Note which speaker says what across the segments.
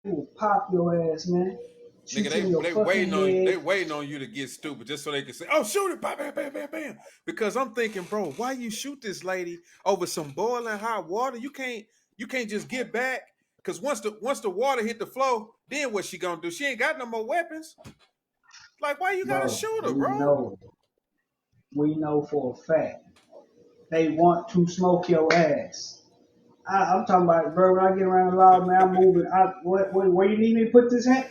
Speaker 1: They will pop your ass, man.
Speaker 2: Nigga,
Speaker 1: Shoot you in your fucking
Speaker 2: they
Speaker 1: head.
Speaker 2: waiting on you to get stupid just so they can say, "Oh, shoot it, bam, bam, bam, bam, bam." Because I'm thinking, bro, why you shoot this lady over some boiling hot water? You can't just get back. Cause once the water hit the floor, then what she gonna do? She ain't got no more weapons. Like, why you gotta
Speaker 1: Bro,
Speaker 2: shoot her, bro?
Speaker 1: we know for a fact they want to smoke your ass. I'm talking about, bro. When I get around the law, man, I'm moving. Where you need me to put this hand?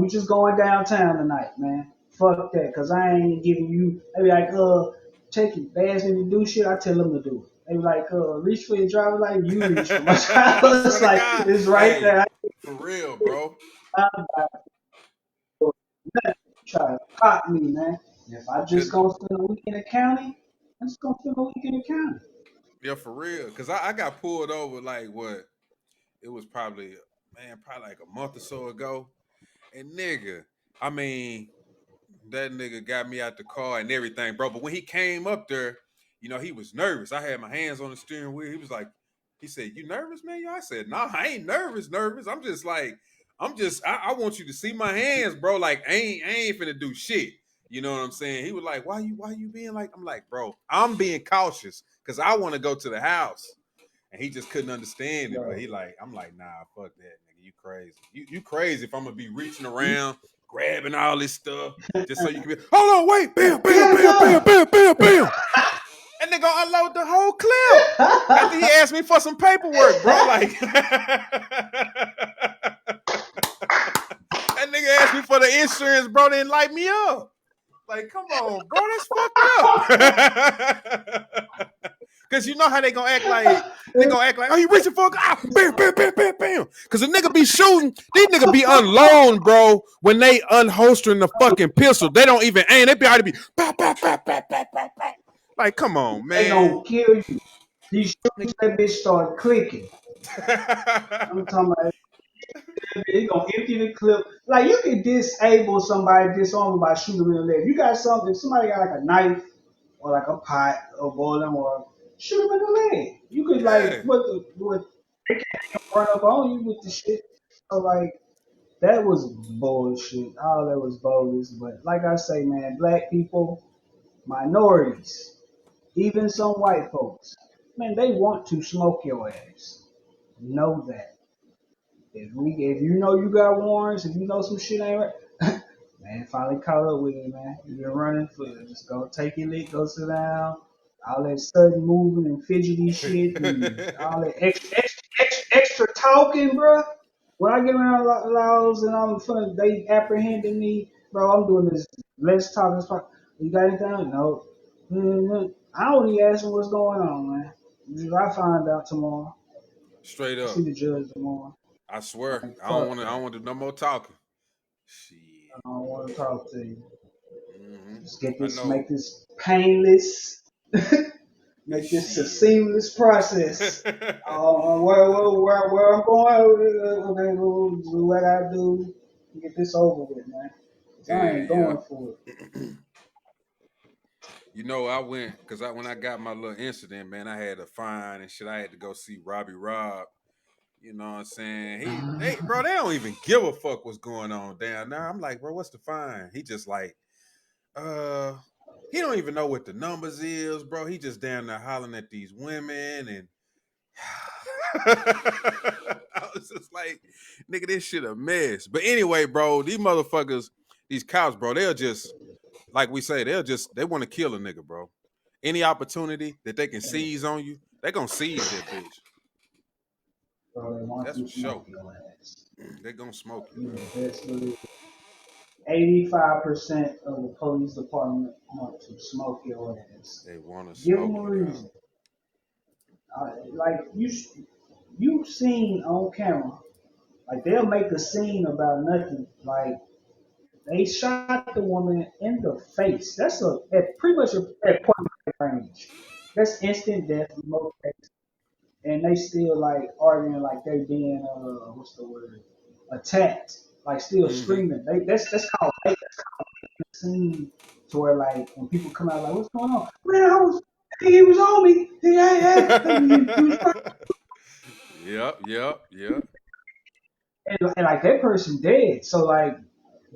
Speaker 1: We just going downtown tonight, man. Fuck that, cause I ain't giving you. They be like, take it. They ask me to do shit, I tell them to do it. They be like, reach for your driver license, you reach for my
Speaker 2: I
Speaker 1: driver.
Speaker 2: swear
Speaker 1: It's
Speaker 2: to
Speaker 1: like
Speaker 2: God,
Speaker 1: it's right
Speaker 2: hey,
Speaker 1: there.
Speaker 2: for real, bro.
Speaker 1: I'm not doing nothing. Try to pop me, man. If I just
Speaker 2: Cause
Speaker 1: gonna spend a week in the county, I'm just gonna spend a week in the county.
Speaker 2: yeah, for real. Cause I got pulled over like what? It was probably probably like a month or so ago. And nigga, I mean, that nigga got me out the car and everything, bro. But when he came up there, he was nervous. I had my hands on the steering wheel. He was like, he said, "You nervous, man?" I said, "Nah, I ain't nervous. I'm just like, I want you to see my hands, bro. Like, I ain't finna do shit. You know what I'm saying?" He was like, why you being like? I'm like, bro, I'm being cautious because I want to go to the house. And he just couldn't understand it. But
Speaker 1: Bro,
Speaker 2: I'm like, nah, fuck that, nigga. You crazy. You crazy if I'm gonna be reaching
Speaker 1: you
Speaker 2: around, grabbing all this stuff, just so you can be, hold on, wait, bam, bam,
Speaker 1: get a
Speaker 2: bam, bam,
Speaker 1: gun.
Speaker 2: bam, bam, bam. And they gonna unload the whole clip. After he asked me for some paperwork, bro. Like that nigga asked me for the insurance, bro, didn't light me up. Like, come on, bro, that's fucked up. Cause you know how they gonna act like, oh, you reaching for a gun? Ah, bam, bam, bam, bam, bam. Cause a nigga be shooting, these nigga be unloading, bro. When they unholstering the fucking pistol, they don't even aim. They be already be, bah, bah, bah, bah, bah, bah, bah. Like, come on,
Speaker 1: They
Speaker 2: man.
Speaker 1: gonna kill you. You shoot that bitch start clicking. I'm talking about they gonna empty the clip. Like you can disable somebody, disarm them by shooting them in the leg. You got something. If somebody got like a knife or like a pot or boiling water, shoot them in the leg. You could like
Speaker 2: Yeah.
Speaker 1: what they can't run up on you with the shit. So like that was bullshit. All that was bogus. But like I say, man, black people, minorities, even some white folks, man, they want to smoke your ass. Know that. If you know you got warrants, if you know some shit ain't right, man, finally caught up with you, man. You've been running for it. Just go take your lick, go sit down. All that sudden moving and fidgety shit and all that extra talking, bro. When I get around laws and I'm fun, they apprehending me, bro. I'm doing this. Let's talk. Let's talk. You got anything? No. I don't even ask them what's going on, man. I find out tomorrow.
Speaker 2: Straight
Speaker 1: I see
Speaker 2: up.
Speaker 1: the judge tomorrow.
Speaker 2: I swear.
Speaker 1: Like,
Speaker 2: I don't
Speaker 1: fuck
Speaker 2: want to. I don't
Speaker 1: that.
Speaker 2: want to do no more talking. Shit.
Speaker 1: I don't want to talk to you.
Speaker 2: Hmm.
Speaker 1: Just get
Speaker 2: I
Speaker 1: this,
Speaker 2: know.
Speaker 1: make this painless, make this a
Speaker 2: Shit.
Speaker 1: seamless process. Where I'm going, okay, we'll do what I do, get this over with, man. 'Cause I ain't
Speaker 2: Yeah,
Speaker 1: going for it.
Speaker 2: yeah. I went because when I got my little incident, man, I had a fine and shit. I had to go see Robbie Rob. You know what I'm saying? Bro, they don't even give a fuck what's going on down there. I'm like, bro, what's the fine? He just like, uh, he don't even know what the numbers is, bro. He just down there hollering at these women and I was just like, nigga, this shit a mess. But anyway, bro, these motherfuckers, these cops, bro, they'll just, like we say, they want to kill a nigga, bro. Any opportunity that they can seize on you, they gonna seize that bitch.
Speaker 1: So they want
Speaker 2: That's
Speaker 1: to
Speaker 2: for sure.
Speaker 1: smoke your ass.
Speaker 2: They gonna smoke you,
Speaker 1: You
Speaker 2: man.
Speaker 1: the best believe. 85% of the police department want to smoke your ass.
Speaker 2: They want to
Speaker 1: Give them
Speaker 2: smoke
Speaker 1: a
Speaker 2: you, dog.
Speaker 1: reason. Like you've seen on camera. Like they'll make a scene about nothing. Like they shot the woman in the face. That's at pretty much at point blank range. That's instant death in most cases. And they still like arguing like they being what's the word, attacked. Like still
Speaker 2: Mm-hmm.
Speaker 1: screaming. That's called rape. That's called a scene to where like when people come out like what's going on? Man, he was on me. He was
Speaker 2: Yep, yep, yep.
Speaker 1: and like that person dead. So like,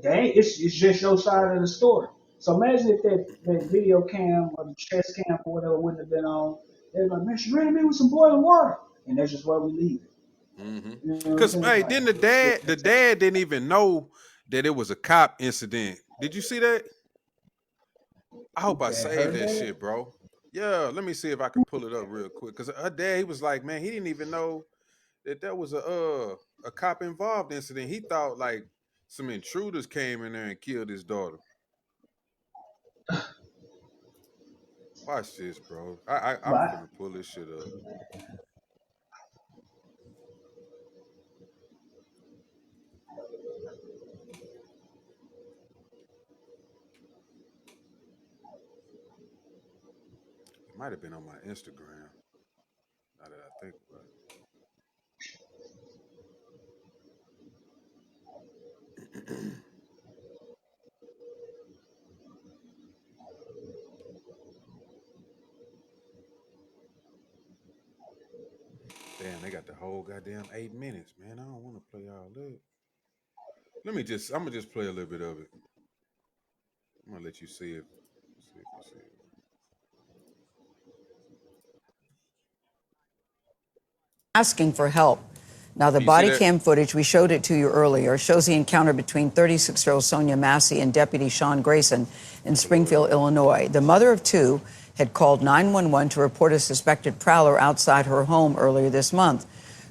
Speaker 1: dang, it's just your side of the story. So imagine if that video cam or the chest cam or whatever wouldn't have been on. They're like, man, she ran at me with some boiling water, and that's just where we leave it.
Speaker 2: Mm-hmm.
Speaker 1: You know what I'm
Speaker 2: Cause
Speaker 1: saying?
Speaker 2: hey,
Speaker 1: Like,
Speaker 2: then the dad didn't even know that it was a cop incident. Did you see that? I hope I
Speaker 1: that
Speaker 2: saved
Speaker 1: her
Speaker 2: that
Speaker 1: dad.
Speaker 2: shit, bro. Yeah, let me see if I can pull it up real quick. Cause her dad, he was like, man, he didn't even know that there was a cop involved incident. He thought like some intruders came in there and killed his daughter. Watch this, bro. I'm
Speaker 1: But
Speaker 2: finna pull this shit up. It might have been on my Instagram. Now that I think about it. Damn, they got the whole goddamn 8 minutes, man. I don't want to play all that. I'm gonna just play a little bit of it. I'm gonna let you see if you see it.
Speaker 3: Asking for help. Now, the
Speaker 2: Can you see
Speaker 3: body
Speaker 2: that?
Speaker 3: cam footage, we showed it to you earlier, shows the encounter between 36-year-old Sonia Massey and Deputy Sean Grayson in
Speaker 2: Blow it
Speaker 3: Springfield,
Speaker 2: up.
Speaker 3: Illinois. The mother of two had called 911 to report a suspected prowler outside her home earlier this month.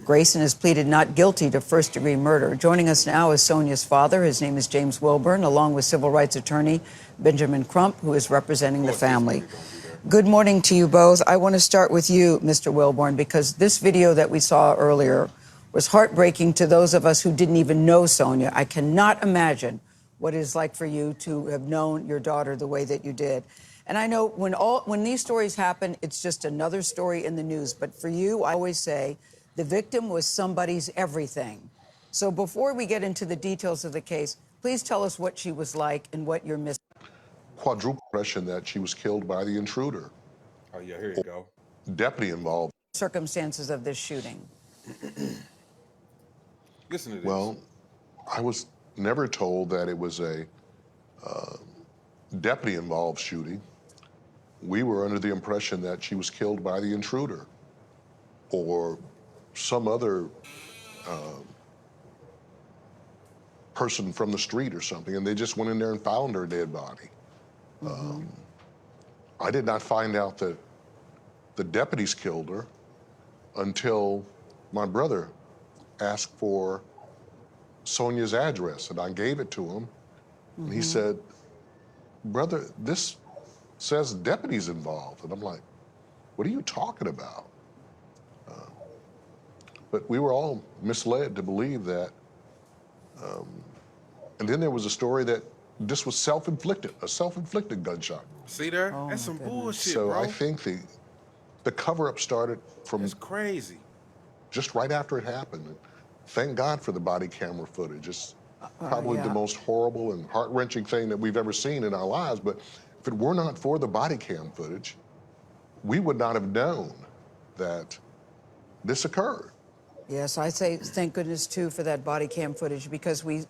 Speaker 3: Grayson has pleaded not guilty to first-degree murder. Joining us now is Sonia's father. His name is James Wilburn, along with civil rights attorney Benjamin Crump, who is
Speaker 2: Of
Speaker 3: representing the
Speaker 2: course, this
Speaker 3: family.
Speaker 2: nigga gonna be there.
Speaker 3: Good morning to you both. I want to start with you, Mr. Wilborn, because this video that we saw earlier was heartbreaking to those of us who didn't even know Sonia. I cannot imagine what it is like for you to have known your daughter the way that you did. And I know when these stories happen, it's just another story in the news. But for you, I always say the victim was somebody's everything. So before we get into the details of the case, please tell us what she was like and what you're missing.
Speaker 4: Quadruple impression that she was killed by the intruder.
Speaker 2: Oh yeah, here you go.
Speaker 4: Deputy involved.
Speaker 3: Circumstances of this shooting.
Speaker 2: Listen to this.
Speaker 4: Well, I was never told that it was a deputy involved shooting. We were under the impression that she was killed by the intruder or some other person from the street or something, and they just went in there and found her dead body. I did not find out that the deputies killed her until my brother asked for Sonia's address, and I gave it to him. And he said, brother, this says deputies involved. And I'm like, what are you talking about? But we were all misled to believe that. And then there was a story that this was self-inflicted, a self-inflicted gunshot.
Speaker 2: See there?
Speaker 3: Oh,
Speaker 2: That's
Speaker 3: my
Speaker 2: some
Speaker 3: goodness.
Speaker 2: bullshit,
Speaker 4: So I
Speaker 2: bro.
Speaker 4: think the cover-up started
Speaker 2: That's
Speaker 4: from
Speaker 2: crazy.
Speaker 4: just right after it happened. And thank God for the body camera footage. It's probably the
Speaker 3: Yeah.
Speaker 4: most horrible and heart-wrenching thing that we've ever seen in our lives. But if it were not for the body cam footage, we would not have known that this occurred.
Speaker 3: Yes, I say thank goodness too for that body cam footage because we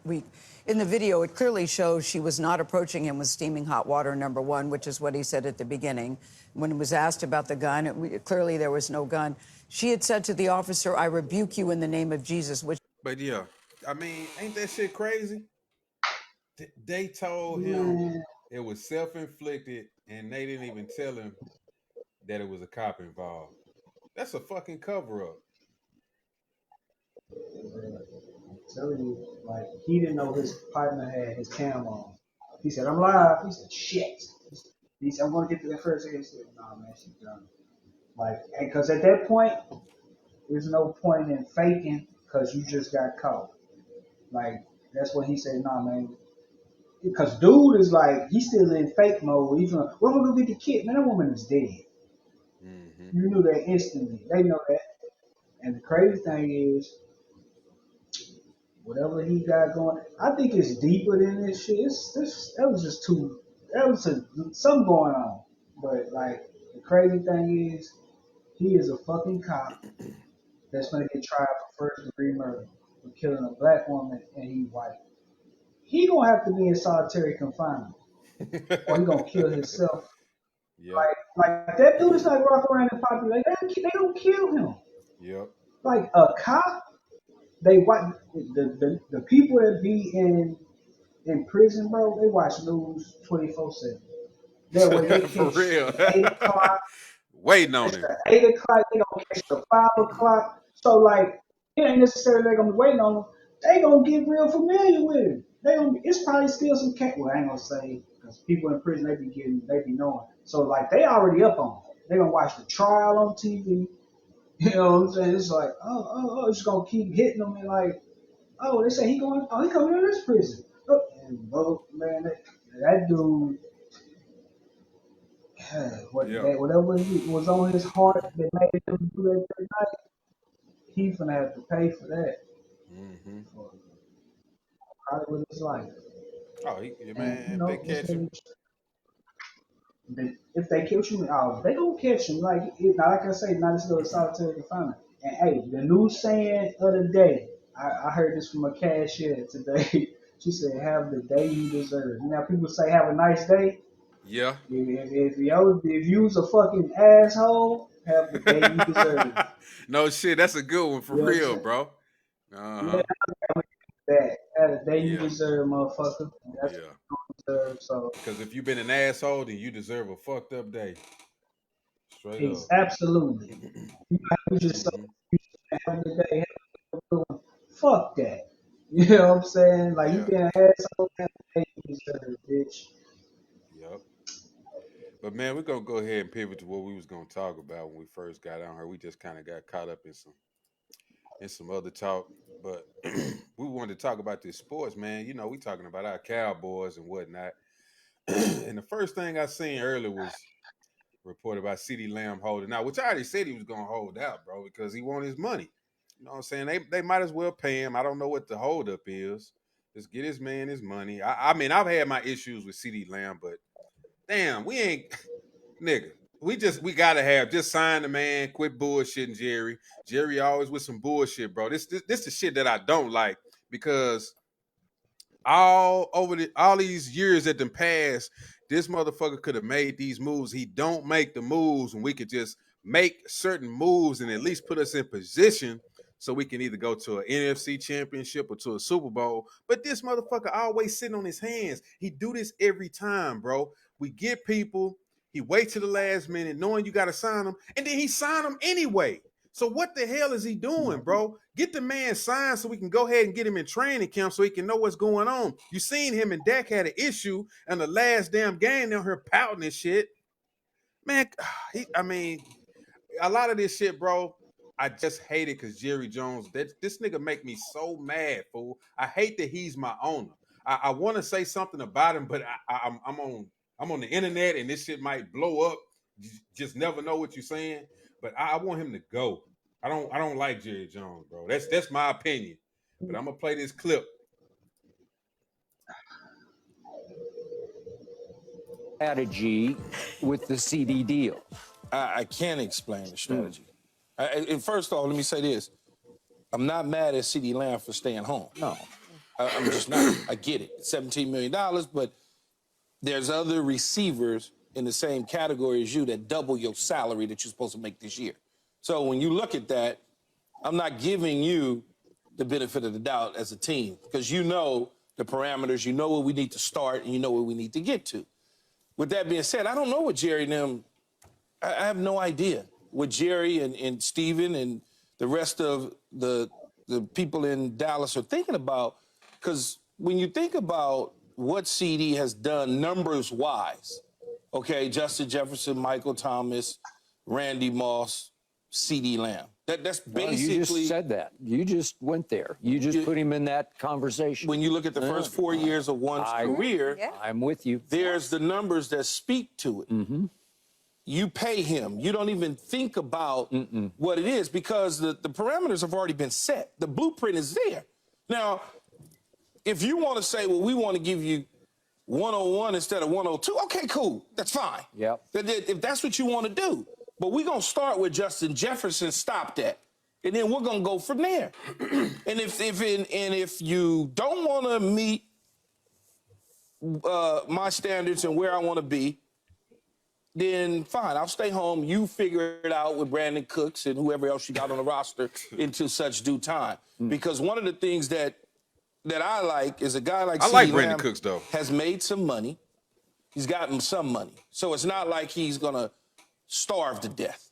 Speaker 3: in the video it clearly shows she was not approaching him with steaming hot water, number one, which is what he said at the beginning. When he was asked about the gun, clearly there was no gun. She had said to the officer, "I rebuke you in the name of Jesus," which
Speaker 2: But yeah, I mean, ain't that shit crazy? They told him
Speaker 1: man,
Speaker 2: it was self inflicted, and they didn't even tell him that it was a cop involved. That's a fucking cover up.
Speaker 1: I'm telling you, like he didn't know his partner had his cam on. He said, "I'm live." He said, "Shit." He said, "I'm gonna get to that first." He said, "Nah, man, she's done." Like, because at that point, there's no point in faking because you just got caught. Like, that's what he said. Nah, man. Because dude is like, he's still in fake mode. He's like, "We're gonna go get the kid." Man, that woman is dead.
Speaker 2: Mm-hmm.
Speaker 1: You knew that instantly. They know that. And the crazy thing is, whatever he got going, I think it's deeper than this shit. That was just too. That was something going on. But like, the crazy thing is, he is a fucking cop that's gonna get tried for first degree murder. for killing a black woman and he white. He gonna have to be in solitary confinement, or he gonna kill himself.
Speaker 2: Yep.
Speaker 1: Like that dude is not walking around in population. They don't kill him.
Speaker 2: Yep.
Speaker 1: Like a cop, they watch the people that be in prison, bro. They watch news 24/7. That way they
Speaker 2: For
Speaker 1: catch
Speaker 2: real.
Speaker 1: the 8 o'clock,
Speaker 2: Waiting on
Speaker 1: catch
Speaker 2: him.
Speaker 1: the 8 o'clock. They gonna catch the 5 o'clock. So like, it ain't necessarily they gonna be waiting on him. They gonna get real familiar with him. They gonna. It's probably still some cat. Well, I ain't gonna say because people in prison they be knowing. So like they already up on it. They gonna watch the trial on TV. You know what I'm saying? It's like, it's gonna keep hitting them and like, oh, they say he coming to this prison. Oh, and man, that dude,
Speaker 2: Yep.
Speaker 1: whatever was on his heart that made him do that night, he finna have to pay for that
Speaker 2: Mm-hmm.
Speaker 1: for probably with his life.
Speaker 2: Oh,
Speaker 1: And
Speaker 2: man, if they catch him,
Speaker 1: if they catch him, they gonna catch him. Like I say, not as little solitary confinement. And hey, the new saying of the day, I heard this from a cashier today. She said, "Have the day you deserve." You know, people say, "Have a nice day."
Speaker 2: yeah.
Speaker 1: If you's a fucking asshole, have the day you deserve.
Speaker 2: No shit, that's a good one for
Speaker 1: You know what I'm
Speaker 2: real,
Speaker 1: saying?
Speaker 2: bro.
Speaker 1: Yeah,
Speaker 2: Uh-huh.
Speaker 1: that have the day you
Speaker 2: Yeah.
Speaker 1: deserve, motherfucker. And that's
Speaker 2: Yeah.
Speaker 1: what you deserve. So
Speaker 2: Because if you've been an asshole, then you deserve a fucked up day. Straight
Speaker 1: it's
Speaker 2: up.
Speaker 1: absolutely. You just so
Speaker 2: Mm-hmm.
Speaker 1: having the day, having a good one. Fuck that. You know what I'm saying? Like you
Speaker 2: Yeah.
Speaker 1: been an asshole, have the day you deserve, bitch.
Speaker 2: Yep. But man, we're gonna go ahead and pivot to what we was gonna talk about when we first got on here. We just kind of got caught up in some other talk. But we wanted to talk about this sports, man. You know, we talking about our Cowboys and whatnot. And the first thing I seen earlier was reported about CeeDee Lamb holding out, which I already said he was gonna hold out, bro, because he want his money. You know what I'm saying? They might as well pay him. I don't know what the holdup is. Just get his man his money. I mean, I've had my issues with CeeDee Lamb, but damn, we ain't nigga. We gotta have just sign the man, quit bullshitting Jerry. Jerry always with some bullshit, bro. This the shit that I don't like because all these years that done passed, this motherfucker could have made these moves. He don't make the moves, and we could just make certain moves and at least put us in position so we can either go to an NFC championship or to a Super Bowl. But this motherfucker always sitting on his hands. He do this every time, bro. We get people, he waits to the last minute, knowing you gotta sign him, and then he sign them anyway. So what the hell is he doing, bro? Get the man signed so we can go ahead and get him in training camp so he can know what's going on. You seen him and Dak had an issue in the last damn game down here pouting and shit. Man, I mean, a lot of this shit, bro. I just hate it because Jerry Jones. This nigga make me so mad, fool. I hate that he's my owner. I want to say something about him, but I'm on the internet and this shit might blow up. You just never know what you're saying. But I want him to go. I don't like Jerry Jones, bro. That's my opinion. But I'm gonna play this clip.
Speaker 5: Strategy with the CD deal.
Speaker 6: I can't explain the strategy. And first off, let me say this. I'm not mad at CeeDee Lamb for staying home.
Speaker 5: No.
Speaker 6: I'm just not. I get it. $17 million, but there's other receivers in the same category as you that double your salary that you're supposed to make this year. So when you look at that, I'm not giving you the benefit of the doubt as a team because you know the parameters, you know where we need to start, and you know where we need to get to. With that being said, I don't know what Jerry and them, I have no idea what Jerry and Steven and the rest of the people in Dallas are thinking about. Because when you think about what CD has done numbers-wise, okay, Justin Jefferson, Michael Thomas, Randy Moss, CD Lamb. That's
Speaker 5: Well, you just
Speaker 6: basically.
Speaker 5: said that. You just went there. You just put him in that conversation.
Speaker 6: When you look at the first 4 years of one's career,
Speaker 5: I'm with you.
Speaker 6: there's the numbers that speak to it. You pay him. You don't even think about what it is because the parameters have already been set. The blueprint is there. Now, if you want to say, well, we want to give you 101 instead of 102, okay, cool. That's fine.
Speaker 5: Yep.
Speaker 6: If that's what you want to do. But we're going to start with Justin Jefferson. Stop that. and then we're gonna go from there. And if you don't want to meet my standards and where I want to be, then fine, I'll stay home. You figure it out with Brandon Cooks and whoever else you got on the roster into such due time. Because one of the things that I like is a guy like
Speaker 2: I like
Speaker 6: CeeDee
Speaker 2: Brandon
Speaker 6: Lamb
Speaker 2: Cooks though.
Speaker 6: has made some money. He's gotten some money. So it's not like he's gonna starve to death,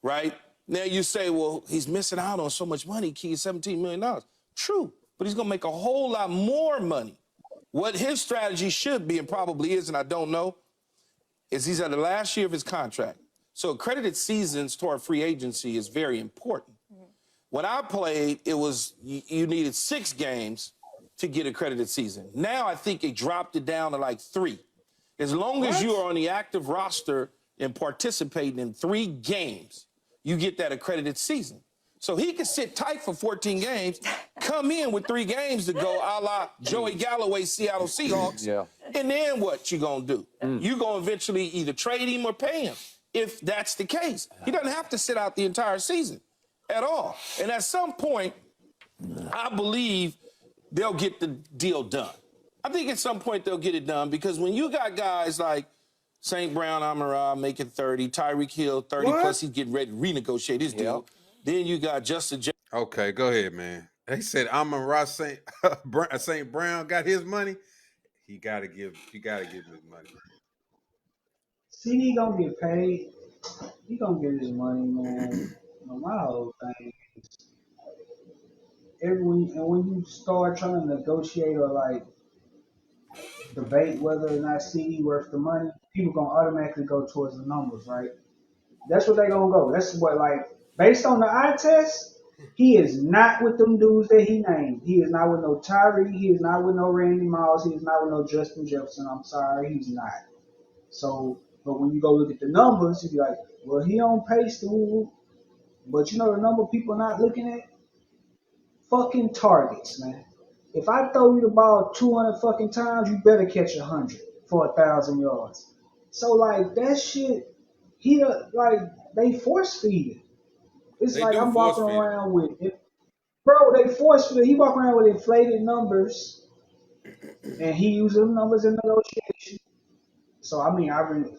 Speaker 6: right? Now you say, well, he's missing out on so much money, Key, $17 million. True, but he's gonna make a whole lot more money. What his strategy should be, and probably is, and I don't know, is he's at the last year of his contract. So accredited seasons toward free agency is very important. When I played, it was you needed 6 games to get accredited season. Now I think it dropped it down to like 3. As long as you are on the active roster and participating in 3 games, you get that accredited season. So he could sit tight for 14 games, come in with 3 games to go a la Joey Galloway, Seattle Seahawks.
Speaker 5: Yeah.
Speaker 6: And then what you gonna do? You gonna eventually either trade him or pay him, if that's the case. He doesn't have to sit out the entire season at all. And at some point, I believe they'll get the deal done. I think at some point they'll get it done because when you got guys like St. Brown, Amara making 30, Tyreek Hill 30, plus he's getting ready to renegotiate his deal. Then you got Justin Jefferson.
Speaker 2: Okay, go ahead, man. They said Amon-Ra St. St. Brown got his money. He gotta give him his money.
Speaker 1: CD gonna get paid. He gonna get his money, man. My whole thing is when you start trying to negotiate or like debate whether or not CD worth the money, people gonna automatically go towards the numbers, right? That's what they gonna go. That's what like based on the eye test, he is not with them dudes that he named. He is not with no Tyree. He is not with no Randy Moss. He is not with no Justin Jefferson. I'm sorry, he's not. So, but when you go look at the numbers, you be like, well, he on pace to woo. But you know the number people not looking at? Fucking targets, man. If I throw you the ball 200 fucking times, you better catch 100 for 1,000 yards. So like that shit, he like they force feed it. It's
Speaker 2: They
Speaker 1: like
Speaker 2: do
Speaker 1: I'm
Speaker 2: force
Speaker 1: walking
Speaker 2: feed it.
Speaker 1: around with it. Bro, they force feed it. He walk around with inflated numbers, and he uses them numbers in negotiation. So I mean, I really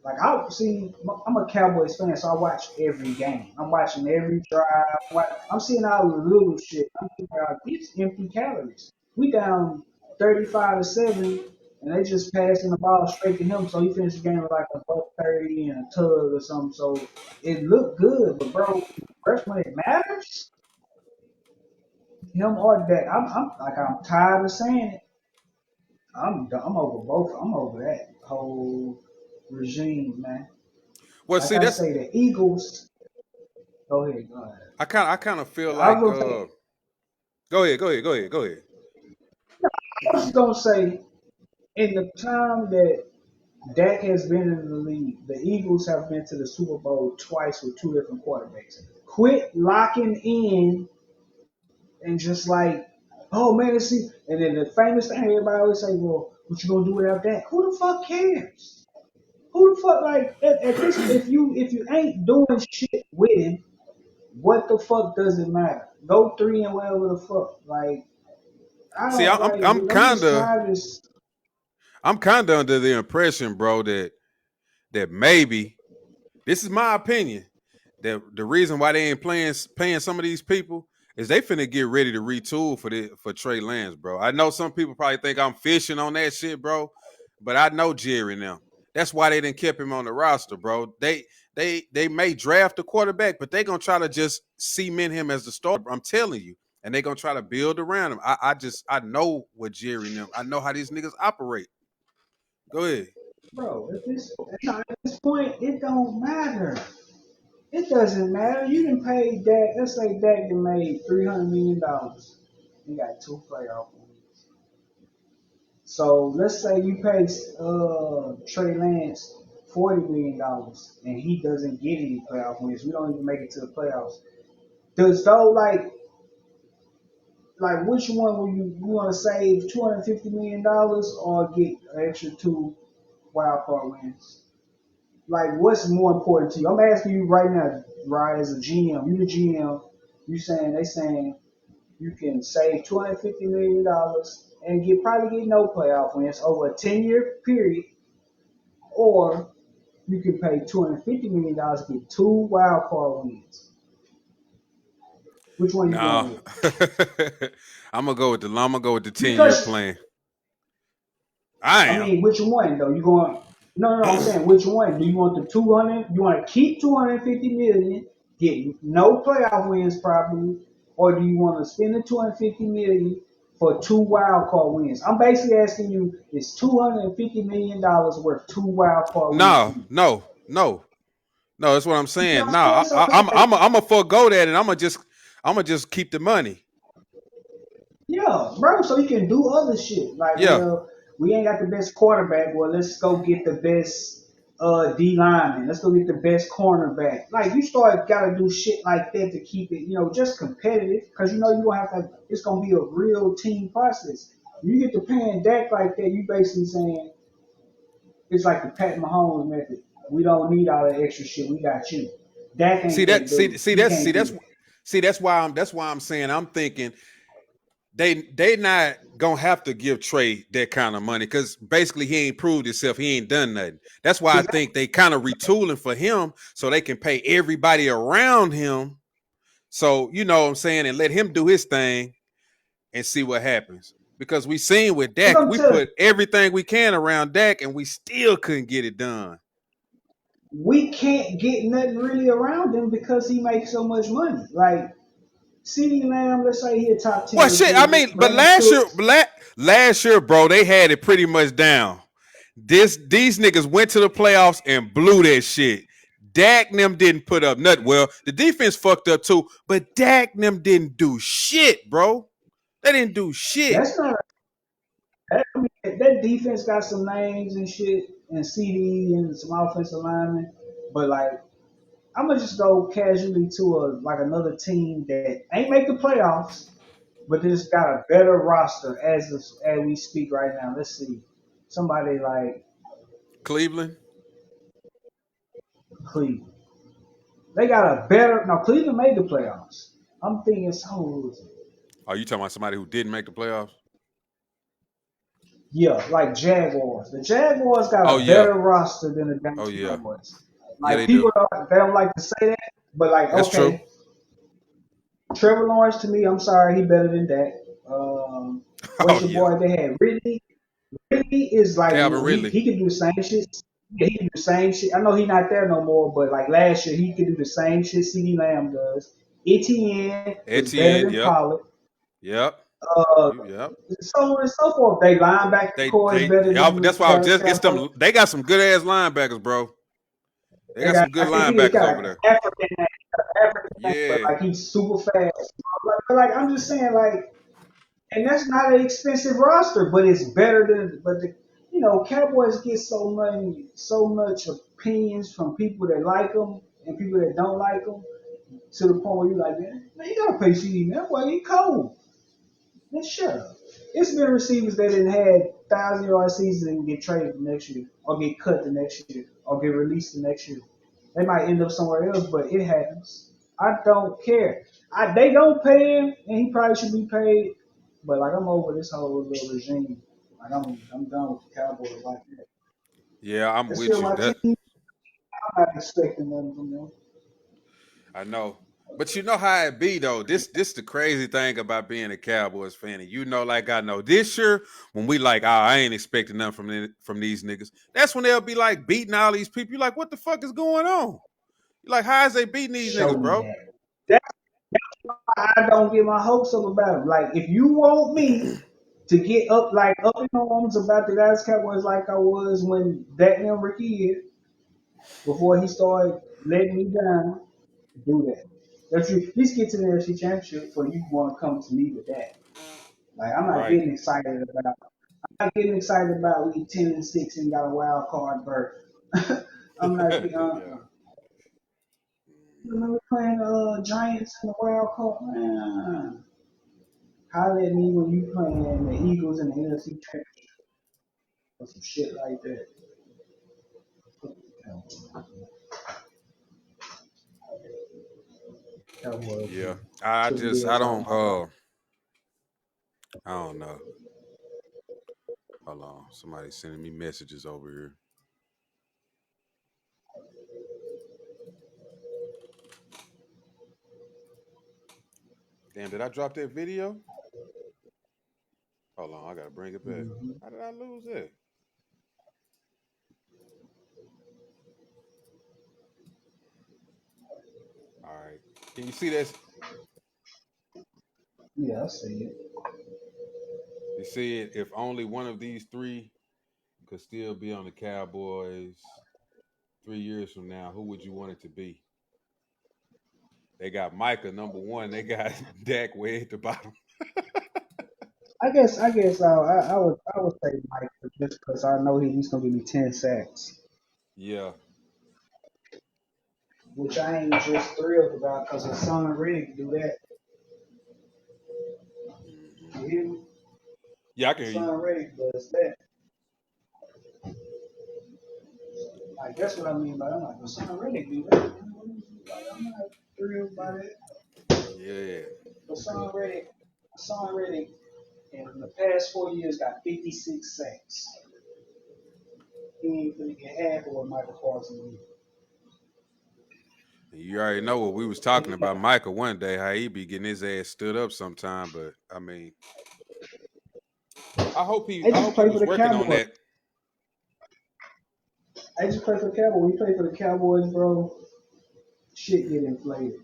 Speaker 1: like I see. I'm a Cowboys fan, so I watch every game. I'm watching every drive. I'm seeing all the little shit. I'm thinking, these empty calories. We down 35-7, and they just passing the ball straight to him. So he finished the game with like a buck 30 and a tug or something. So it looked good, but bro, first when it matters, him or that. I'm tired of saying it. I'm over both. I'm over that whole regime, man.
Speaker 2: Well,
Speaker 1: Like
Speaker 2: see,
Speaker 1: I
Speaker 2: that's
Speaker 1: say, the Eagles. Go ahead, go ahead.
Speaker 2: I kind of feel
Speaker 1: I
Speaker 2: like
Speaker 1: was gonna say,
Speaker 2: go ahead.
Speaker 1: I was gonna say, in the time that Dak has been in the league, the Eagles have been to the Super Bowl twice with 2 different quarterbacks. Quit locking in and just like, oh man, let's see. And then the famous thing everybody always say, well, what you gonna do without Dak? Who the fuck cares? Who the fuck like at this? If you ain't doing shit with him, what the fuck does it matter? Go 3 and whatever the fuck. Like I
Speaker 2: See,
Speaker 1: don't like. I'm just tired of this.
Speaker 2: I'm kinda under the impression, bro, that maybe this is my opinion. That the reason why they ain't paying some of these people is they finna get ready to retool for Trey Lance, bro. I know some people probably think I'm fishing on that shit, bro, but I know Jerry now. That's why they didn't keep him on the roster, bro. They may draft a quarterback, but they gonna try to just cement him as the starter. I'm telling you, and they gonna try to build around him. I know what Jerry and them. I know how these niggas operate. Go ahead.
Speaker 1: Bro, at this point, it don't matter. It doesn't matter. You can pay Dak. Let's say Dak done made $300 million. He got 2 playoff wins. So let's say you pay Trey Lance $40 million, and he doesn't get any playoff wins. We don't even make it to the playoffs. Does though like which one will you want to save $250 million or get an extra 2 wild card wins? Like, what's more important to you? I'm asking you right now, right, as a GM. You the GM. You saying they saying you can save $250 million and probably get no playoff wins over a 10-year period, or you can pay $250 million to get two wild card wins. Which one you going
Speaker 2: Nah,
Speaker 1: with?
Speaker 2: I'm gonna go with the 10-year
Speaker 1: Because
Speaker 2: plan. I
Speaker 1: I
Speaker 2: am.
Speaker 1: mean, which one though? You going? No, no, no. I'm saying which one? Do you want the 200? You want to keep 250 million, get no playoff wins probably, or do you want to spend the 250 million for two wild card wins? I'm basically asking you: is $250 million worth two wild card wins to
Speaker 2: No,
Speaker 1: you?
Speaker 2: no, no, no. That's what I'm
Speaker 1: You know
Speaker 2: saying.
Speaker 1: what
Speaker 2: No,
Speaker 1: I'm saying? So
Speaker 2: I'm a forego that, and I'm gonna just keep the money.
Speaker 1: yeah, bro. So you can do other shit. Like,
Speaker 2: Yeah.
Speaker 1: well, we ain't got the best quarterback. Well, let's go get the best D lineman. Let's go get the best cornerback. Like, you start gotta do shit like that to keep it, just competitive. Because you gonna have to. It's gonna be a real team process. You get to paying Dak like that, you basically saying it's like the Pat Mahomes method. We don't need all that extra shit. We got you. Dak
Speaker 2: See
Speaker 1: ain't
Speaker 2: that?
Speaker 1: that dude. He can't do that.
Speaker 2: That's why I'm saying I'm thinking they not gonna have to give Trey that kind of money because basically he ain't proved himself. He ain't done nothing. That's why I think they kind of retooling for him so they can pay everybody around him. So you know what I'm saying, and let him do his thing and see what happens. Because we seen with
Speaker 1: Because
Speaker 2: Dak,
Speaker 1: I'm
Speaker 2: we
Speaker 1: telling you,
Speaker 2: put everything we can around Dak, and we still couldn't get it done.
Speaker 1: we can't get nothing really around him because he makes so much money. Like, CeeDee Lamb, let's say he a top 10
Speaker 2: Well, shit. I
Speaker 1: receiver.
Speaker 2: mean, but
Speaker 1: Brandon Cooks,
Speaker 2: last year, bro, they had it pretty much down. These niggas went to the playoffs and blew that shit. Dak and them didn't put up nothing. Well, the defense fucked up too, but Dak and them didn't do shit, bro. They didn't do shit.
Speaker 1: that's not I mean, that defense got some names and shit, and CD and some offensive linemen. But like, I'm gonna just go casually to another team that ain't make the playoffs, but just got a better roster as we speak right now. Let's see, somebody like
Speaker 2: Cleveland.
Speaker 1: Cleveland. They got a better. Now Cleveland made the playoffs. I'm thinking so.
Speaker 2: Are you talking about somebody who didn't make the playoffs?
Speaker 1: Yeah, like Jaguars. The Jaguars got
Speaker 2: Oh
Speaker 1: a
Speaker 2: yeah.
Speaker 1: better roster than the
Speaker 2: Oh
Speaker 1: Dallas
Speaker 2: yeah.
Speaker 1: Cowboys.
Speaker 2: Yeah,
Speaker 1: Like
Speaker 2: they do.
Speaker 1: they don't like to say that, but like
Speaker 2: That's true.
Speaker 1: okay, Trevor Lawrence to me, I'm sorry, he better than that.
Speaker 2: Oh
Speaker 1: What's your
Speaker 2: yeah.
Speaker 1: boy? They had Ridley. Ridley is like
Speaker 2: Calvin Ridley.
Speaker 1: he can do the same shit. Yeah, he can do the same shit. I know he's not there no more, but like last year, he could do the same shit CeeDee Lamb does. Etienne is better
Speaker 2: Etienne.
Speaker 1: than
Speaker 2: Yep.
Speaker 1: Pollard.
Speaker 2: Yep.
Speaker 1: Uh,
Speaker 2: Yep.
Speaker 1: so on and so forth. They linebacker core is better than
Speaker 2: That's why I was
Speaker 1: Dallas
Speaker 2: just it's
Speaker 1: Cowboys.
Speaker 2: them. They got some good ass linebackers, bro. They
Speaker 1: They
Speaker 2: got
Speaker 1: got,
Speaker 2: some good
Speaker 1: I think he
Speaker 2: linebackers
Speaker 1: got
Speaker 2: over
Speaker 1: like
Speaker 2: there.
Speaker 1: African name, but
Speaker 2: Yeah.
Speaker 1: like he's super fast. But like I'm just saying, like, and that's not an expensive roster, but it's better than. But Cowboys get so much opinions from people that like them and people that don't like them, to the point where you're like, man, you gotta pay CD, man. Well, he cold. Man, shut up. It's been receivers that didn't had 1,000-yard seasons and get traded the next year, or get cut the next year, or get released the next year. They might end up somewhere else, but it happens. I don't care. They don't pay him, and he probably should be paid. But like I'm over this whole little regime. Like I'm done with the Cowboys like that.
Speaker 2: Yeah, I'm
Speaker 1: It's
Speaker 2: with
Speaker 1: still
Speaker 2: you.
Speaker 1: my
Speaker 2: That
Speaker 1: team. I'm not expecting nothing from them.
Speaker 2: I know. But you know how it be though. This the crazy thing about being a Cowboys fan. And like I know. This year, when we like, I ain't expecting nothing from these niggas. That's when they'll be like beating all these people. You're like, what the fuck is going on? You're like, how is they beating these
Speaker 1: Show
Speaker 2: niggas,
Speaker 1: me
Speaker 2: bro?
Speaker 1: that. I don't get my hopes up about them. Like if you want me to get up in arms about the Dallas Cowboys like I was when that young Ricky year before he started letting me down, do that. If you at least get to the NFC Championship, for you want to come to me with that. Like
Speaker 2: Right.
Speaker 1: I'm not getting excited about we 10-6 and got a wild card berth. I'm not getting.
Speaker 2: Yeah.
Speaker 1: You remember playing Giants in the wild card? Man, holler at me when you playing the Eagles in the NFC Championship or some shit like that. Cowboys
Speaker 2: Yeah.
Speaker 1: and
Speaker 2: I
Speaker 1: took
Speaker 2: just
Speaker 1: Bills out my life.
Speaker 2: I don't know. Hold on. Somebody's sending me messages over here. Damn, did I drop that video? Hold on, I gotta bring it back.
Speaker 1: Mm-hmm.
Speaker 2: How did I lose it? All right. Can you see this?
Speaker 1: Yeah, I see it.
Speaker 2: You see it? If only one of these three could still be on the Cowboys 3 years from now, who would you want it to be? They got Micah number one. They got Dak way at the bottom.
Speaker 1: I would say Mike just because I know he's gonna give me 10 sacks,
Speaker 2: Yeah.
Speaker 1: which I ain't just thrilled about because his son Riddick can do that.
Speaker 2: Hmm.
Speaker 1: You hear me?
Speaker 2: Yeah, I can
Speaker 1: His
Speaker 2: hear you.
Speaker 1: son Riddick does that. Like that's what I mean by I'm like, his son Riddick do that. Like, I'm not thrilled by that.
Speaker 2: Yeah.
Speaker 1: Son Riddick in the past 4 years got 56 sacks. He ain't gonna get half of what Michael Parsons did.
Speaker 2: You already know what we was
Speaker 1: And
Speaker 2: talking
Speaker 1: he
Speaker 2: about
Speaker 1: got,
Speaker 2: Micah one day, how he be getting his ass stood up sometime. But I mean,
Speaker 1: I
Speaker 2: I
Speaker 1: just
Speaker 2: hope he
Speaker 1: play for
Speaker 2: was
Speaker 1: the
Speaker 2: working on
Speaker 1: Cowboys.
Speaker 2: that.
Speaker 1: I just play for the Cowboys. When you play for the Cowboys, bro, shit get inflated.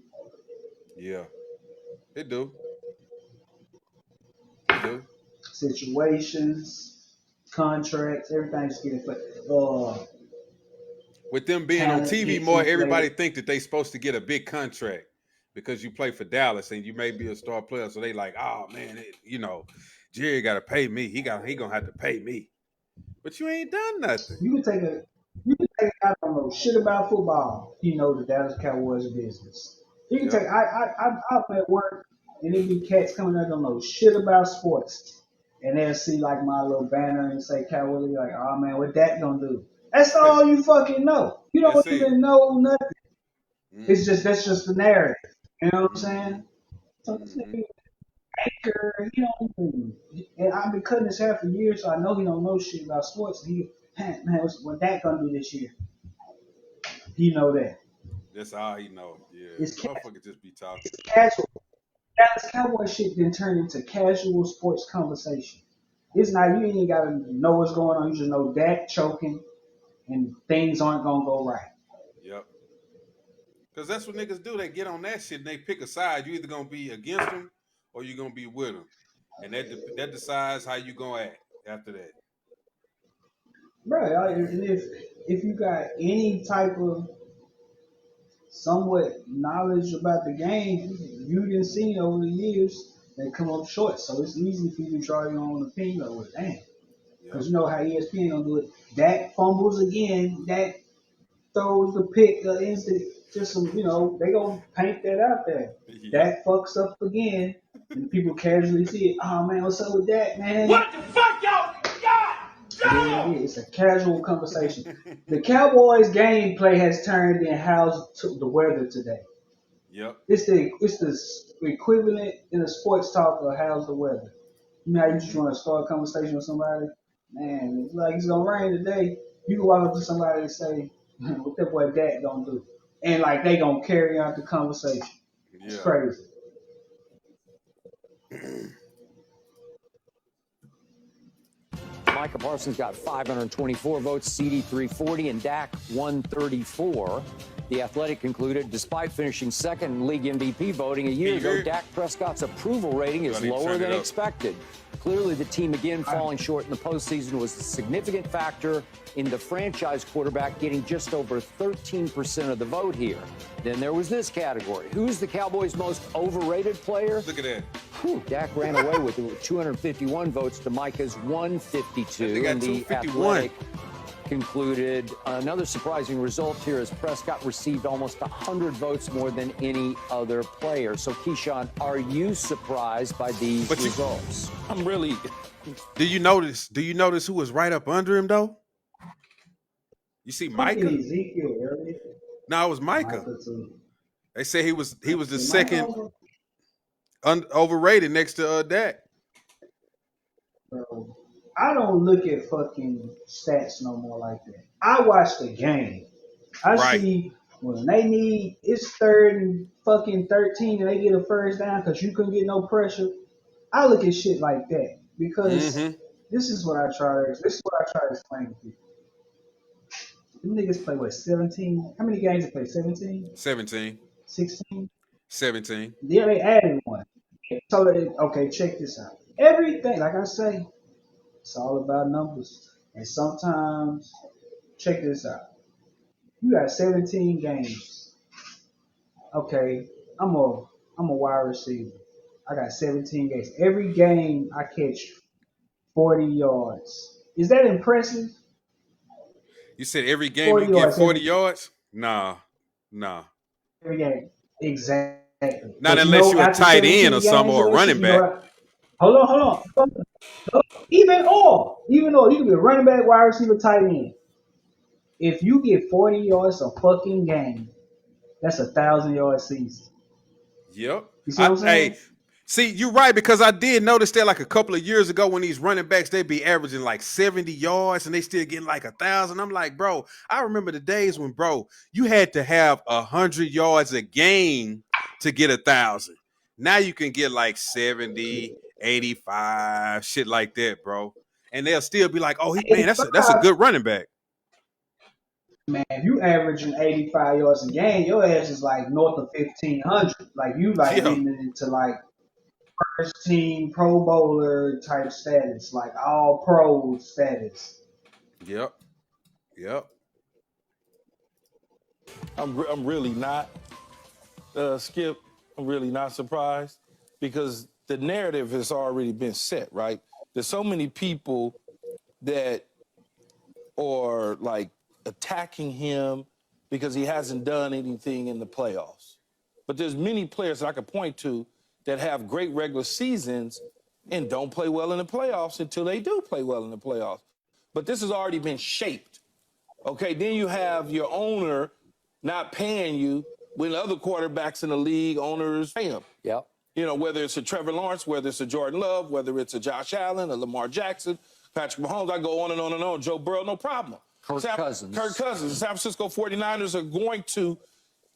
Speaker 2: Yeah. It do. It do.
Speaker 1: Situations, contracts, everything just get inflated.
Speaker 2: With them being on
Speaker 1: Talent
Speaker 2: TV
Speaker 1: gets
Speaker 2: more,
Speaker 1: inflated.
Speaker 2: everybody think that they supposed to get a big contract because you play for Dallas and you may be a star player. So they like, oh man, Jerry got to pay me. He gonna have to pay me. But you ain't done nothing.
Speaker 1: You can take a you can take I don't know shit about football. You know the Dallas Cowboys business. You can
Speaker 2: Yep.
Speaker 1: take I'm at work and there be cats coming out don't know shit about sports. And they'll see like my little banner and say Cowboys, they be like, oh man, what that gonna do? That's all you fucking know. You don't
Speaker 2: That's it.
Speaker 1: even know nothing. It's just
Speaker 2: Mm-hmm.
Speaker 1: that's just the narrative. You know what I'm
Speaker 2: Mm-hmm.
Speaker 1: saying? So this
Speaker 2: Mm-hmm.
Speaker 1: nigga anchor, he don't even and I've been cutting his hair for years, so I know he don't know shit about sports. He man, what that gonna do this year? He know that.
Speaker 2: That's all he know. Yeah.
Speaker 1: It's,
Speaker 2: Motherfucker just be talking.
Speaker 1: it's casual. Dallas Cowboy shit then turned into casual sports conversation. It's not you ain't even gotta know what's going on. You just know Dak choking and things aren't gonna go right.
Speaker 2: Yep. Because that's what niggas do. They get on that shit and they pick a side. You either gonna be against them or you gonna be with them, and that decides how you gonna act after that.
Speaker 1: Right. And if you got any type of somewhat knowledge about the game, you didn't see over the years they come up short. So it's easy for you to draw your own opinion over damn.
Speaker 2: Yep.
Speaker 1: Because you know how ESPN gonna do it. Dak fumbles again. Dak throws the pick, instant, just some, they gonna paint that out there.
Speaker 2: Yep.
Speaker 1: Dak fucks up again, and people casually see it. Oh man, what's up with Dak, man? What the fuck, y'all? God damn! It's a casual conversation. The Cowboys gameplay has turned in how's the weather today.
Speaker 2: Yep.
Speaker 1: It's the equivalent in a sports talk of how's the weather. You know how you just
Speaker 2: Mm-hmm.
Speaker 1: want to start a conversation with somebody? Man, it's like it's gonna rain today. You can walk up to somebody and say, what that boy Dak gonna do? And like they gonna carry out the conversation. It's
Speaker 2: Yeah.
Speaker 1: crazy.
Speaker 5: Micah Parsons got 524 votes, CD 340, and Dak 134. The Athletic concluded, despite finishing second in league MVP voting a year ago, Dak Prescott's approval rating is lower than expected. Clearly, the team again falling short in the postseason was a significant factor in the franchise quarterback getting just over 13% of the vote here. Then there was this category. Who's the Cowboys' most overrated player?
Speaker 2: Look at that.
Speaker 5: Whew, Dak ran away with it with 251 votes to Micah's 152.
Speaker 2: They got
Speaker 5: And the
Speaker 2: 251.
Speaker 5: Athletic concluded another surprising result here as Prescott received almost 100 votes more than any other player. So, Keyshawn, are you surprised by these results?
Speaker 6: I'm really.
Speaker 2: Do you notice who was right up under him though? You see
Speaker 1: Fucking
Speaker 2: Micah?
Speaker 1: Ezekiel earlier.
Speaker 2: No, it was Micah.
Speaker 1: Michael too.
Speaker 2: They say he was the
Speaker 1: Am I
Speaker 2: second
Speaker 1: wrong?
Speaker 2: overrated next to Dak.
Speaker 1: Bro, I don't look at fucking stats no more like that. I watch the game. I
Speaker 2: Right.
Speaker 1: see when they need it's third and fucking 13 and they get a first down because you couldn't get no pressure. I look at shit like that because
Speaker 2: Mm-hmm.
Speaker 1: this is what I try to explain to people. Them niggas play what 17? How many games they play? 17?
Speaker 2: 17.
Speaker 1: 16?
Speaker 2: 17.
Speaker 1: Yeah, they added one. Okay, check this out. Everything, like I say, it's all about numbers. And sometimes, check this out. You got 17 games. Okay, I'm a I'm a wide receiver. I got 17 games. Every game I catch 40 yards. Is that impressive?
Speaker 2: You said every game you
Speaker 1: 40
Speaker 2: get
Speaker 1: yards
Speaker 2: 40
Speaker 1: every
Speaker 2: yards? Nah. Nah.
Speaker 1: every game. Exactly.
Speaker 2: Not
Speaker 1: But
Speaker 2: unless you're a
Speaker 1: after
Speaker 2: tight end
Speaker 1: 17
Speaker 2: or some
Speaker 1: games of
Speaker 2: or a
Speaker 1: that shit,
Speaker 2: running
Speaker 1: you know
Speaker 2: back.
Speaker 1: what? Hold on. Even though you can be a running back, wide receiver, tight end. If you get 40 yards a fucking game, that's 1,000 yard season.
Speaker 2: Yep.
Speaker 1: You see what I'm
Speaker 2: Hey,
Speaker 1: saying?
Speaker 2: see, you're right because I did notice that like a couple of years ago when these running backs they be averaging like 70 yards and they still getting like 1,000. I'm like, bro, I remember the days when, bro, you had to have 100 yards a game to get 1,000. Now you can get like 70, 85, shit like that, bro. And they'll still be like, oh, man, that's a
Speaker 1: 85,
Speaker 2: good running back.
Speaker 1: man, if you averaging 85 yards a game, your ass is like north of 1,500. Like you like
Speaker 2: Yeah.
Speaker 1: getting into like first team Pro Bowler type status, like all pro status.
Speaker 2: Yep. Yep.
Speaker 6: I'm really not, Skip. I'm really not surprised because the narrative has already been set, right? There's so many people that are like attacking him because he hasn't done anything in the playoffs. But there's many players that I could point to that have great regular seasons and don't play well in the playoffs until they do play well in the playoffs. But this has already been shaped. Okay, then you have your owner not paying you when other quarterbacks in the league, owners pay him.
Speaker 5: Yep.
Speaker 6: You know, whether it's a Trevor Lawrence, whether it's a Jordan Love, whether it's a Josh Allen, a Lamar Jackson, Patrick Mahomes, I go on and on and on. Joe Burrow, no problem.
Speaker 5: Kirk Cousins.
Speaker 6: Kirk Cousins. The San Francisco 49ers are going to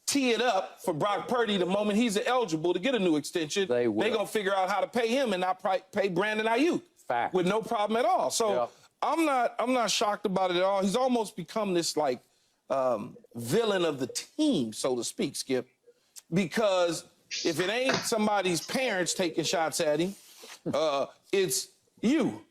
Speaker 6: tee it up for Brock Purdy the moment he's eligible to get a new extension.
Speaker 5: They will.
Speaker 6: They're going to figure out how to pay him and not pay Brandon Ayuk.
Speaker 5: Fact.
Speaker 6: With no problem at all. So
Speaker 5: Yep.
Speaker 6: I'm not shocked about it at all. He's almost become this like villain of the team, so to speak, Skip. Because if it ain't somebody's parents taking shots at him, it's you.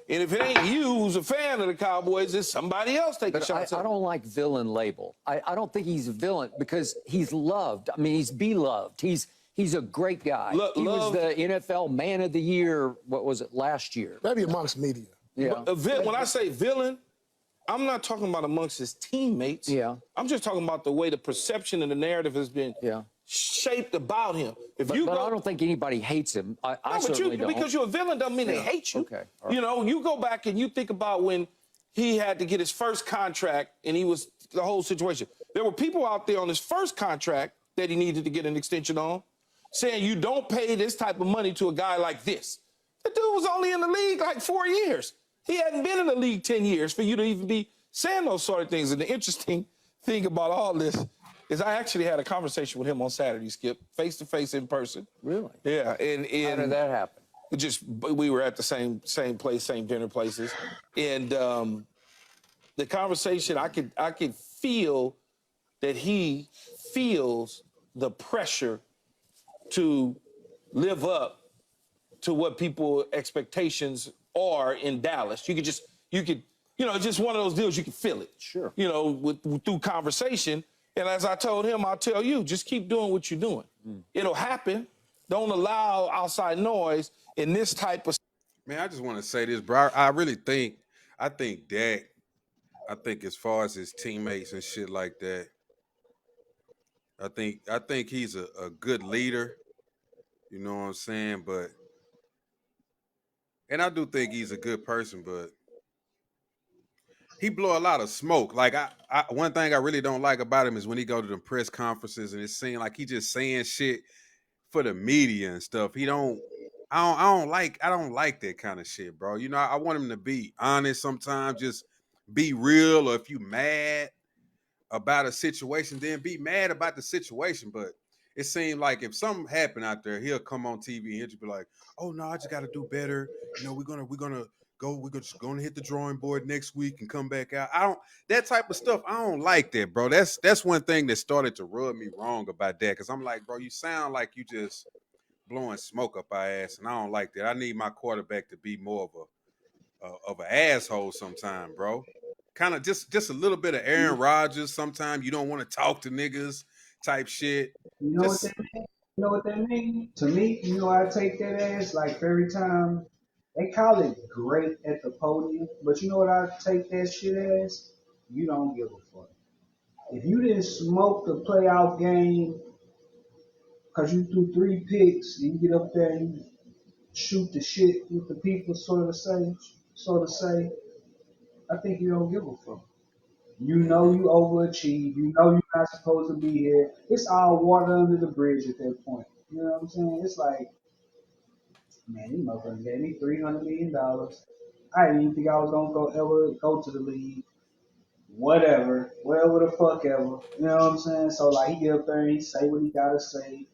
Speaker 6: And if it ain't you who's a fan of the Cowboys, it's somebody else taking
Speaker 5: But
Speaker 6: shots at
Speaker 5: I
Speaker 6: him.
Speaker 5: don't like villain label. I don't think he's a villain because he's loved. I mean, he's beloved. He's a great guy. He was the NFL Man of the Year, what was it, last year?
Speaker 7: Maybe amongst media.
Speaker 5: Yeah.
Speaker 6: When I say villain, I'm not talking about amongst his teammates.
Speaker 5: Yeah.
Speaker 6: I'm just talking about the way the perception and the narrative has been
Speaker 5: Yeah.
Speaker 6: shaped about him.
Speaker 5: But I don't think anybody hates him. I certainly don't.
Speaker 6: Because you're a villain doesn't mean they hate you.
Speaker 5: Okay. All right.
Speaker 6: You know, you go back and you think about when he had to get his first contract and he was the whole situation. There were people out there on his first contract that he needed to get an extension on saying you don't pay this type of money to a guy like this. The dude was only in the league like 4 years. He hadn't been in the league 10 years for you to even be saying those sort of things. And the interesting thing about all this is I actually had a conversation with him on Saturday, Skip, face-to-face in person.
Speaker 5: Really?
Speaker 6: Yeah. And
Speaker 5: How did that happen?
Speaker 6: we were at the same place, same dinner places. And the conversation, I could feel that he feels the pressure to live up to what people expectations are in Dallas. You could, just one of those deals, you can feel it.
Speaker 5: Sure.
Speaker 6: Through conversation. And as I told him, I'll tell you, just keep doing what you're doing. It'll happen. Don't allow outside noise in this type of.
Speaker 2: Man, I just want to say this, bro. I think Dak, I think as far as his teammates and shit like that, I think he's a good leader. You know what I'm saying? And I do think he's a good person, but he blow a lot of smoke. Like one thing I really don't like about him is when he go to the press conferences and it seems like he just saying shit for the media and stuff. He don't. I don't like that kind of shit, bro. You know, I want him to be honest sometimes. Just be real, or if you mad about a situation, then be mad about the situation. But it seemed like if something happened out there, he'll come on TV and he'll just be like, "Oh no, I just got to do better. You know, we're just gonna hit the drawing board next week and come back out." I don't that type of stuff. I don't like that, bro. That's one thing that started to rub me wrong about that because I'm like, bro, you sound like you just blowing smoke up our ass, and I don't like that. I need my quarterback to be more of an asshole sometime, bro. Kind of just a little bit of Aaron Rodgers. Sometimes you don't want to talk to niggas type shit.
Speaker 1: You know what
Speaker 2: Just
Speaker 1: that mean? You know what that mean? To me, you know, I take that as like every time they call it great at the podium, but you know what I take that shit as? You don't give a fuck. If you didn't smoke the playoff game because you threw 3 picks, and you get up there and you shoot the shit with the people, sort of say, I think you don't give a fuck. You know
Speaker 2: mm-hmm.
Speaker 1: you overachieve. You know you're not supposed to be here. It's all water under the bridge at that point. You know what I'm saying? It's like, man, these motherfuckers gave me $300 million. I didn't even think I was gonna ever go to the league. Whatever the fuck ever. You know what I'm saying? So like, he get up there and he say what he gotta say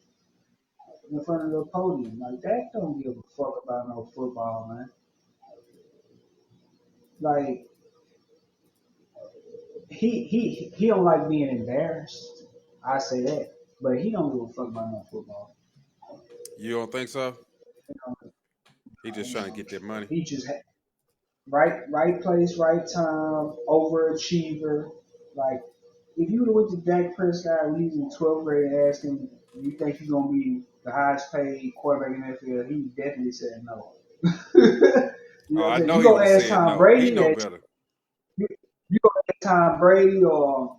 Speaker 1: in front of the podium. Like that don't give a fuck about no football, man. Like he don't like being embarrassed. I say that, but he don't give a fuck about no football.
Speaker 2: You don't think so?
Speaker 1: You know,
Speaker 2: He just trying to get that money.
Speaker 1: he just right place, right time, overachiever. Like if you would have went to Dak Prescott when he was in 12th grade and asked him, "You think you're gonna be the highest paid quarterback in the NFL?" He definitely said no. You know
Speaker 2: Oh,
Speaker 1: what I'm
Speaker 2: I
Speaker 1: saying?
Speaker 2: know
Speaker 1: You
Speaker 2: he
Speaker 1: go
Speaker 2: would have
Speaker 1: ask
Speaker 2: said
Speaker 1: Tom
Speaker 2: no. He
Speaker 1: Brady
Speaker 2: know
Speaker 1: that.
Speaker 2: better.
Speaker 1: You go ask Tom Brady or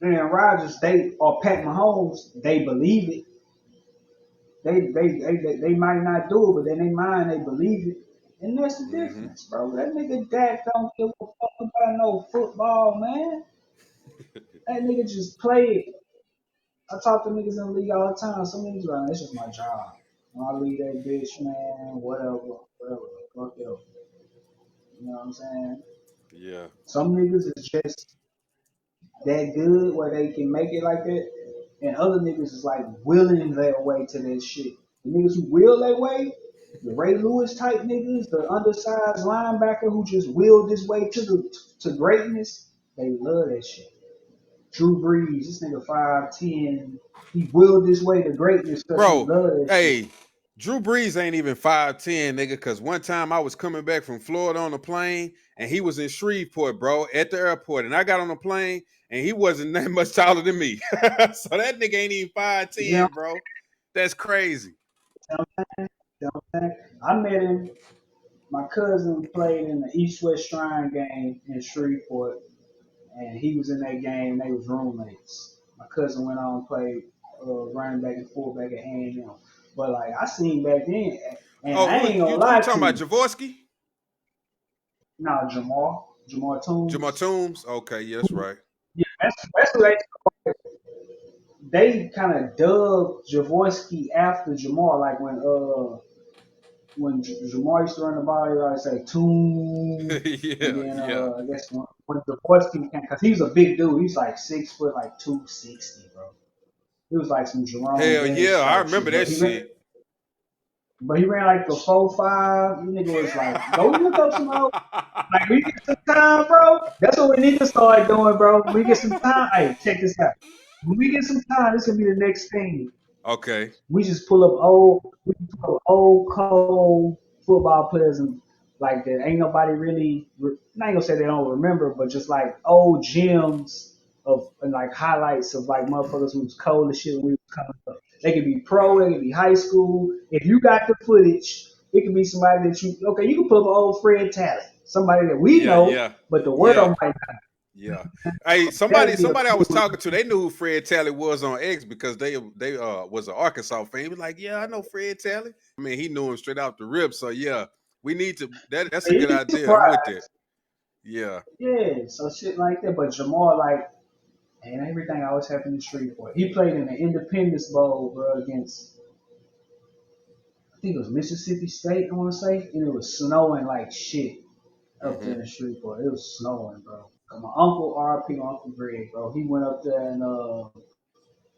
Speaker 1: Aaron Rodgers, or Pat Mahomes, they believe it. They might not do it, but in their mind they believe it. And that's the
Speaker 2: Mm-hmm.
Speaker 1: difference, bro. That nigga Dak don't give a fuck about no football, man. That nigga just play it. I talk to niggas in the league all the time. Some niggas be like, that's just my job. When I leave that bitch, man, whatever, fuck you. You know what I'm saying?
Speaker 2: Yeah.
Speaker 1: Some niggas is just that good where they can make it like that, and other niggas is like willing their way to that shit. The niggas who will their way, the Ray Lewis type niggas, the undersized linebacker who just willed his way to greatness, they love that shit. Drew Brees, this nigga 5'10", he willed his way to greatness because he
Speaker 2: Bro,
Speaker 1: love that shit.
Speaker 2: hey, Drew Brees ain't even 5'10", nigga, because one time I was coming back from Florida on a plane and he was in Shreveport, bro, at the airport. And I got on the plane and he wasn't that much taller than me. So that nigga ain't even
Speaker 1: You know
Speaker 2: 5'10", bro. That's crazy.
Speaker 1: what I'm saying? You know what I'm saying? I met him. My cousin played in the East West Shrine game in Shreveport, and he was in that game. They was roommates. My cousin went on and played running back and fullback at A&M. But like I seen back then, and I
Speaker 2: Oh,
Speaker 1: ain't gonna
Speaker 2: you
Speaker 1: lie
Speaker 2: talking
Speaker 1: to
Speaker 2: about
Speaker 1: you.
Speaker 2: Javorsky?
Speaker 1: Now Jamal
Speaker 2: Jamal
Speaker 1: Toombs.
Speaker 2: Toombs? Okay, yeah, that's right.
Speaker 1: Yeah, that's who they kind of dubbed Javorsky after Jamal. Like when Jamar used to run the ball, he always say "Toom," and
Speaker 2: Yeah,
Speaker 1: then
Speaker 2: yeah.
Speaker 1: I guess when Javorsky came, because he was a big dude, he's like 6 foot, like 260, bro. He was like some Jerome
Speaker 2: Hell yeah,
Speaker 1: Bettis
Speaker 2: I
Speaker 1: type
Speaker 2: remember
Speaker 1: shit,
Speaker 2: that shit.
Speaker 1: but he ran like the 4.5. You nigga was like, go look up some old. Like we get some time, bro. That's what we need to start doing, bro. When we get some time, hey, check this out. When we get some time, this gonna be the next thing.
Speaker 2: Okay.
Speaker 1: We just pull up old cold football players and like that. Ain't nobody really. I ain't gonna say they don't remember, but just like old gems of and like highlights of like motherfuckers who was cold as shit when we was coming up. They could be pro,
Speaker 2: Yeah.
Speaker 1: they could be high school. If you got the footage, it could be somebody that you can pull up old Fred Talley, somebody that we
Speaker 2: Yeah,
Speaker 1: know,
Speaker 2: yeah.
Speaker 1: but the
Speaker 2: Yeah.
Speaker 1: world might not.
Speaker 2: Yeah. Hey,
Speaker 1: That'd be a
Speaker 2: somebody I was
Speaker 1: cool.
Speaker 2: talking to, they knew who Fred Talley was on X because they was an Arkansas fan. He was like, yeah, I know Fred Talley. I mean, he knew him straight off the rip. So yeah, we need to that's a
Speaker 1: You'd
Speaker 2: good
Speaker 1: be
Speaker 2: idea. I'm with
Speaker 1: surprised.
Speaker 2: that. Yeah.
Speaker 1: Yeah, so shit like that. But Jamal, like, and everything always happened in the street for it. He played in the Independence Bowl, bro, against I think it was Mississippi State, I want to say, and it was snowing like shit up there
Speaker 2: Mm-hmm.
Speaker 1: in the street for it. It was snowing, bro. My uncle, RP, Uncle Greg, bro, he went up there and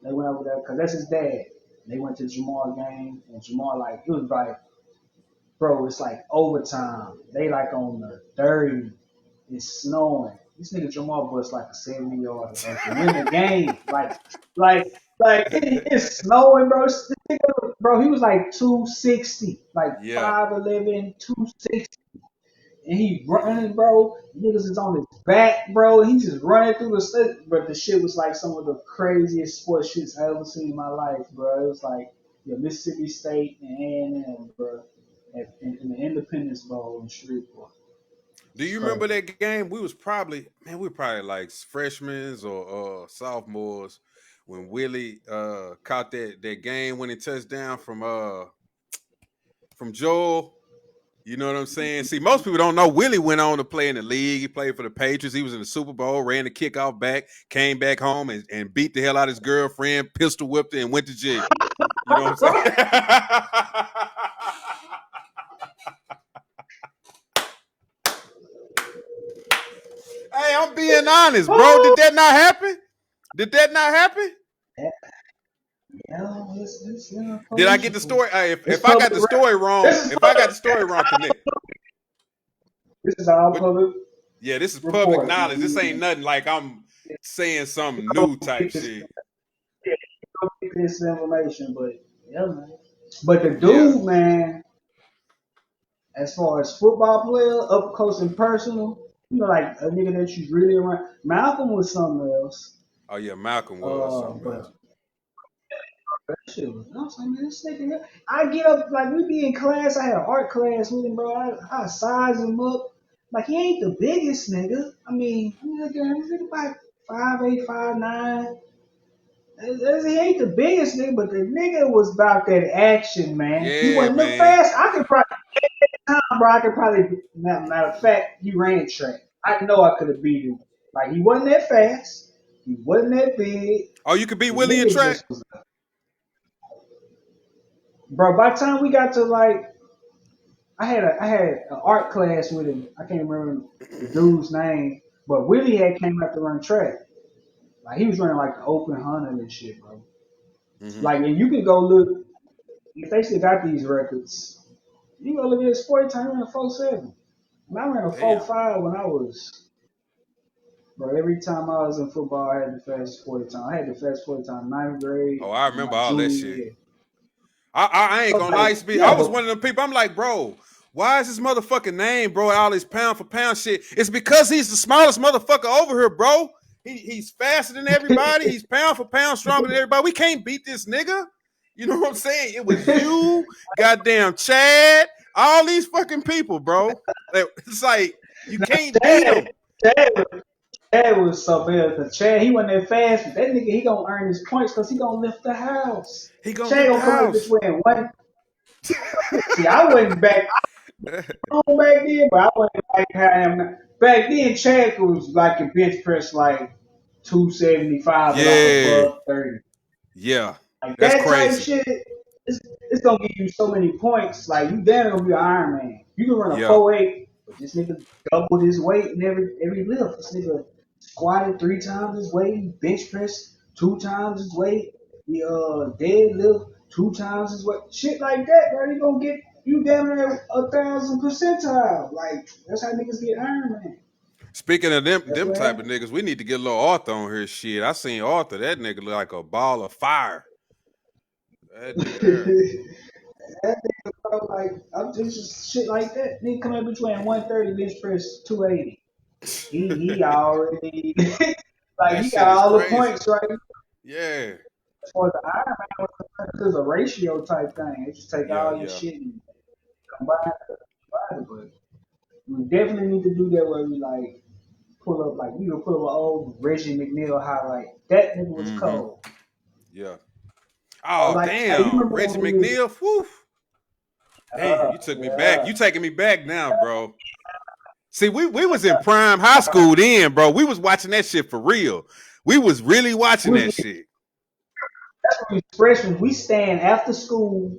Speaker 1: they went over there because that's his dad. They went to Jamal game, and Jamal like it was like, bro, it's like overtime. They like on the 30. It's snowing. This nigga Jamal bust like a 70-yarder, bro, to win the game. It's snowing, bro. This nigga, bro, he was like 260, like
Speaker 2: Yeah.
Speaker 1: 5'11", 260. And he running, bro. Niggas is on his back, bro. He just running through the state. But the shit was like some of the craziest sports shits I ever seen in my life, bro. It was like Mississippi State and A&M, bro, in the Independence Bowl in Shreveport.
Speaker 2: Do
Speaker 1: It's
Speaker 2: you remember
Speaker 1: crazy.
Speaker 2: that game? We were probably like freshmen or sophomores when Willie caught that game winning touchdown from Joel. You know what I'm saying? See, most people don't know Willie went on to play in the league. He played for the Patriots. He was in the Super Bowl, ran the kickoff back, came back home and beat the hell out of his girlfriend, pistol whipped her, and went to jail. You know what I'm saying? Hey, I'm being honest, bro. Did that not happen? Did that not happen?
Speaker 1: Yeah, it's
Speaker 2: Did I
Speaker 1: police
Speaker 2: get the
Speaker 1: report.
Speaker 2: story?
Speaker 1: It's
Speaker 2: If I got
Speaker 1: public
Speaker 2: the
Speaker 1: record.
Speaker 2: story wrong,
Speaker 1: This is
Speaker 2: if I got
Speaker 1: public.
Speaker 2: the story wrong, connect.
Speaker 1: This is all
Speaker 2: What?
Speaker 1: public
Speaker 2: Yeah, this is public
Speaker 1: report, man.
Speaker 2: knowledge. This ain't
Speaker 1: You
Speaker 2: nothing like I'm saying some
Speaker 1: go
Speaker 2: new type
Speaker 1: get this,
Speaker 2: shit.
Speaker 1: yeah, you go get this information, but yeah, man. But the
Speaker 2: Yeah.
Speaker 1: dude, man, as far as football player, up close and personal, like a nigga that you really around. Malcolm was something else.
Speaker 2: Oh yeah, Malcolm was something else.
Speaker 1: But that shit was, I was like, man, this nigga here. I get up, like, we be in class. I had an art class with him, bro. I size him up. Like, he ain't the biggest nigga. I'm like, this nigga about 5'8", 5'9". He ain't the biggest nigga, but the nigga was about that action, man. He
Speaker 2: Yeah,
Speaker 1: wasn't the
Speaker 2: man.
Speaker 1: fast. I could probably, bro, I could probably, matter of fact, he ran track. I know I could have beat him. Like, he wasn't that fast. He wasn't that big.
Speaker 2: Oh, you could beat
Speaker 1: The
Speaker 2: Willie in
Speaker 1: nigga
Speaker 2: track?
Speaker 1: just was, bro, by the time we got to, like, I had an art class with him. I can't remember the dude's name, but Willie had came out to run track. Like, he was running like the open 100 and shit, bro.
Speaker 2: Mm-hmm.
Speaker 1: Like, and you can go look if they still got these records. You go look at his 40 time, he ran a 4.7. And I ran a
Speaker 2: Damn.
Speaker 1: 4.5 when I was, bro. Every time I was in football, I had the fastest 40 time. I had the fastest 40 time ninth grade
Speaker 2: Oh, I
Speaker 1: and
Speaker 2: remember
Speaker 1: my
Speaker 2: all that
Speaker 1: junior
Speaker 2: shit.
Speaker 1: year.
Speaker 2: I ain't
Speaker 1: I was
Speaker 2: gonna lie,
Speaker 1: like,
Speaker 2: Speed. I
Speaker 1: yeah,
Speaker 2: was
Speaker 1: but
Speaker 2: one of the people. I'm like, bro, why is this motherfucking name, bro? All this pound for pound shit. It's because he's the smallest motherfucker over here, bro. He's faster than everybody. He's pound for pound stronger than everybody. We can't beat this nigga. You know what I'm saying? It was you, goddamn Chad, all these fucking people, bro. It's like you can't beat
Speaker 1: Chad,
Speaker 2: him.
Speaker 1: Chad, Chad was so bad because Chad, he wasn't that fast, but that nigga, he gonna earn his points because he gonna lift the house.
Speaker 2: He gonna
Speaker 1: Chad
Speaker 2: lift the
Speaker 1: gonna come up this
Speaker 2: house.
Speaker 1: way and one. See, I wasn't back home back then, but I wasn't like how I am now. Back then, Chad was like a bench press like 275 with like a
Speaker 2: Yeah,
Speaker 1: buck 30.
Speaker 2: yeah.
Speaker 1: Like
Speaker 2: That's
Speaker 1: that type
Speaker 2: crazy.
Speaker 1: shit, it's gonna give you so many points. Like you damn gonna be an Iron Man. You can run a
Speaker 2: Yeah.
Speaker 1: 4.8, but this nigga doubled his weight in every lift. This nigga squatted 3 times his weight, he bench pressed 2 times his weight, he deadlift 2 times his weight. Shit like that, bro. You gonna get you damn near 1,000 percentile. Like that's how niggas get Iron Man.
Speaker 2: Speaking of them
Speaker 1: That's
Speaker 2: them
Speaker 1: what
Speaker 2: type of
Speaker 1: happened.
Speaker 2: niggas, we need to get a little Arthur on here. Shit, I seen Arthur. That nigga look like a ball of fire. That nigga there.
Speaker 1: That nigga, bro, like I'm just shit like that. Nigga come in between 130 bench press 280. He already like
Speaker 2: That
Speaker 1: he got
Speaker 2: shit is
Speaker 1: all the
Speaker 2: crazy.
Speaker 1: points right
Speaker 2: Yeah.
Speaker 1: for the Iron Man. It's a ratio type thing. They just take
Speaker 2: Yeah,
Speaker 1: all your
Speaker 2: yeah.
Speaker 1: shit and combine it. But we definitely need to do that where we like pull up like you can pull up an old Reggie McNeil highlight. That nigga was
Speaker 2: Mm-hmm.
Speaker 1: cold.
Speaker 2: Yeah.
Speaker 1: Or
Speaker 2: Oh,
Speaker 1: like hey, you
Speaker 2: damn.
Speaker 1: remember
Speaker 2: Reggie
Speaker 1: when we was
Speaker 2: McNeil. Whew. Damn, you took me back.
Speaker 1: yeah.
Speaker 2: You taking me back now, bro. See, we was in prime high school then, bro. We was watching that shit for real. We was really watching
Speaker 1: We
Speaker 2: that
Speaker 1: was,
Speaker 2: shit.
Speaker 1: that's when we was freshmen. We staying after school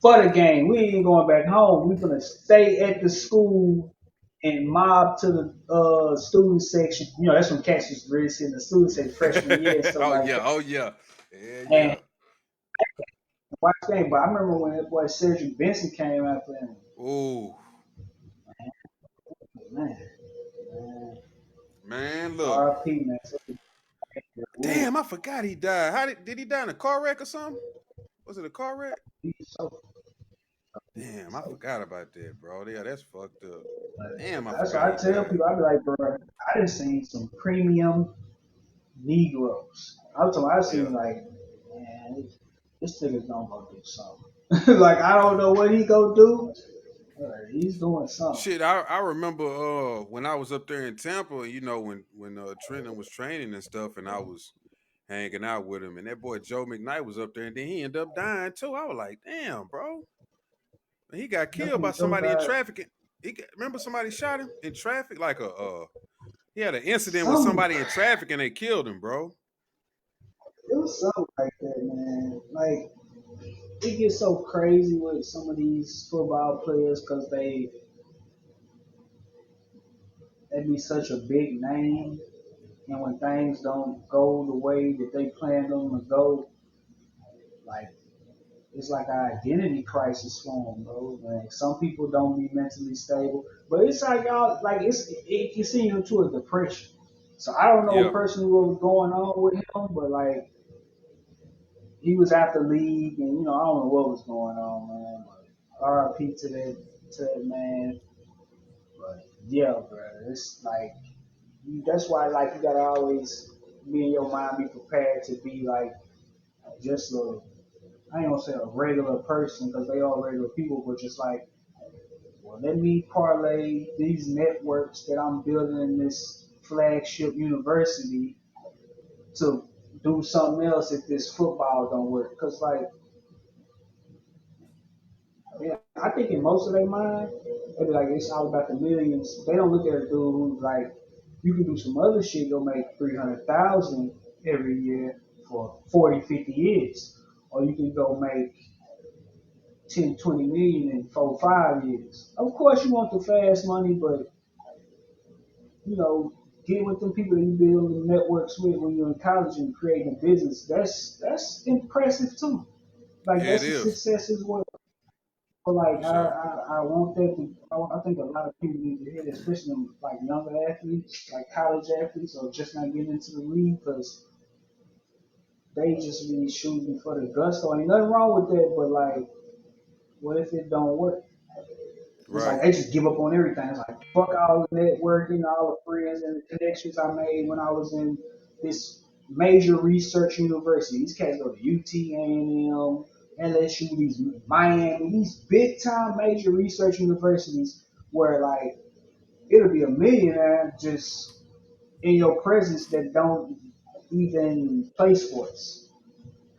Speaker 1: for the game. We ain't going back home. We gonna stay at the school and mob to the student section. You know, that's when cats was really in the student section freshman year and stuff
Speaker 2: Oh
Speaker 1: like
Speaker 2: yeah,
Speaker 1: that.
Speaker 2: oh yeah, yeah,
Speaker 1: And
Speaker 2: yeah.
Speaker 1: watch the game. But I remember when that boy Cedric Benson came out there.
Speaker 2: Ooh,
Speaker 1: Man, man,
Speaker 2: man, look.
Speaker 1: R.I.P. Man. Ooh,
Speaker 2: Damn, I forgot he died. How did he die in a car wreck or something? Was it a car wreck?
Speaker 1: he's so,
Speaker 2: Damn, I
Speaker 1: so.
Speaker 2: forgot about that, bro. Yeah, that's fucked up. Damn, I
Speaker 1: That's
Speaker 2: forgot
Speaker 1: what
Speaker 2: he
Speaker 1: I tell
Speaker 2: died.
Speaker 1: people. I be like, bro, I done seen some premium Negroes. I'm talking. I
Speaker 2: Yeah.
Speaker 1: seen like, man, this nigga's gonna go do something. Like I don't know what he gonna do. He's doing something.
Speaker 2: Shit, I remember when I was up there in Tampa, you know, when Trenton was training and stuff, and I was hanging out with him, and that boy Joe McKnight was up there, and then he ended up dying too. I was like, damn, bro, he got
Speaker 1: That's
Speaker 2: killed by
Speaker 1: when Joe
Speaker 2: somebody in
Speaker 1: died.
Speaker 2: traffic. Remember somebody shot him in traffic, like he had an incident with
Speaker 1: Some
Speaker 2: somebody in traffic, and they killed him, bro.
Speaker 1: it was something like that, man. Like it gets so crazy with some of these football players because they be such a big name, and when things don't go the way that they planned them to go, like it's like an identity crisis for them, bro. Like some people don't be mentally stable, but it's like y'all, like it can send you into a depression. So I don't know
Speaker 2: Yeah,
Speaker 1: personally what was going on with him, but like he was at the league, and I don't know what was going on, man. But R.I.P. to that man. But yeah, bro, it's like that's why like you gotta always be in your mind, be prepared to be like just a I ain't gonna say a regular person because they all regular people, but just like, well, let me parlay these networks that I'm building in this flagship university to do something else if this football don't work. Because like, yeah, I think in most of their mind, they be like, it's all about the millions. They don't look at a dude who's like, you can do some other shit, you'll make 300,000 every year for 40, 50 years. Or you can go make 10, 20 million in 4, 5 years. Of course, you want the fast money, but get with them people that you build networks with when you're in college and creating a business. That's impressive too. Like
Speaker 2: yeah, it
Speaker 1: that's a
Speaker 2: is
Speaker 1: success as well. But like
Speaker 2: for sure.
Speaker 1: I want that to. I think a lot of people need to hear that, especially them, like younger athletes, like college athletes, or just not getting into the league because they just be shooting for the gusto. Ain't nothing wrong with that, but like, what if it don't work? It's
Speaker 2: Right.
Speaker 1: like they just give up on everything. It's like fuck all the networking, all the friends and the connections I made when I was in this major research university. These cats go to UT, A&M, LSU, these Miami, these big time major research universities where like it'll be a millionaire just in your presence that don't even play sports.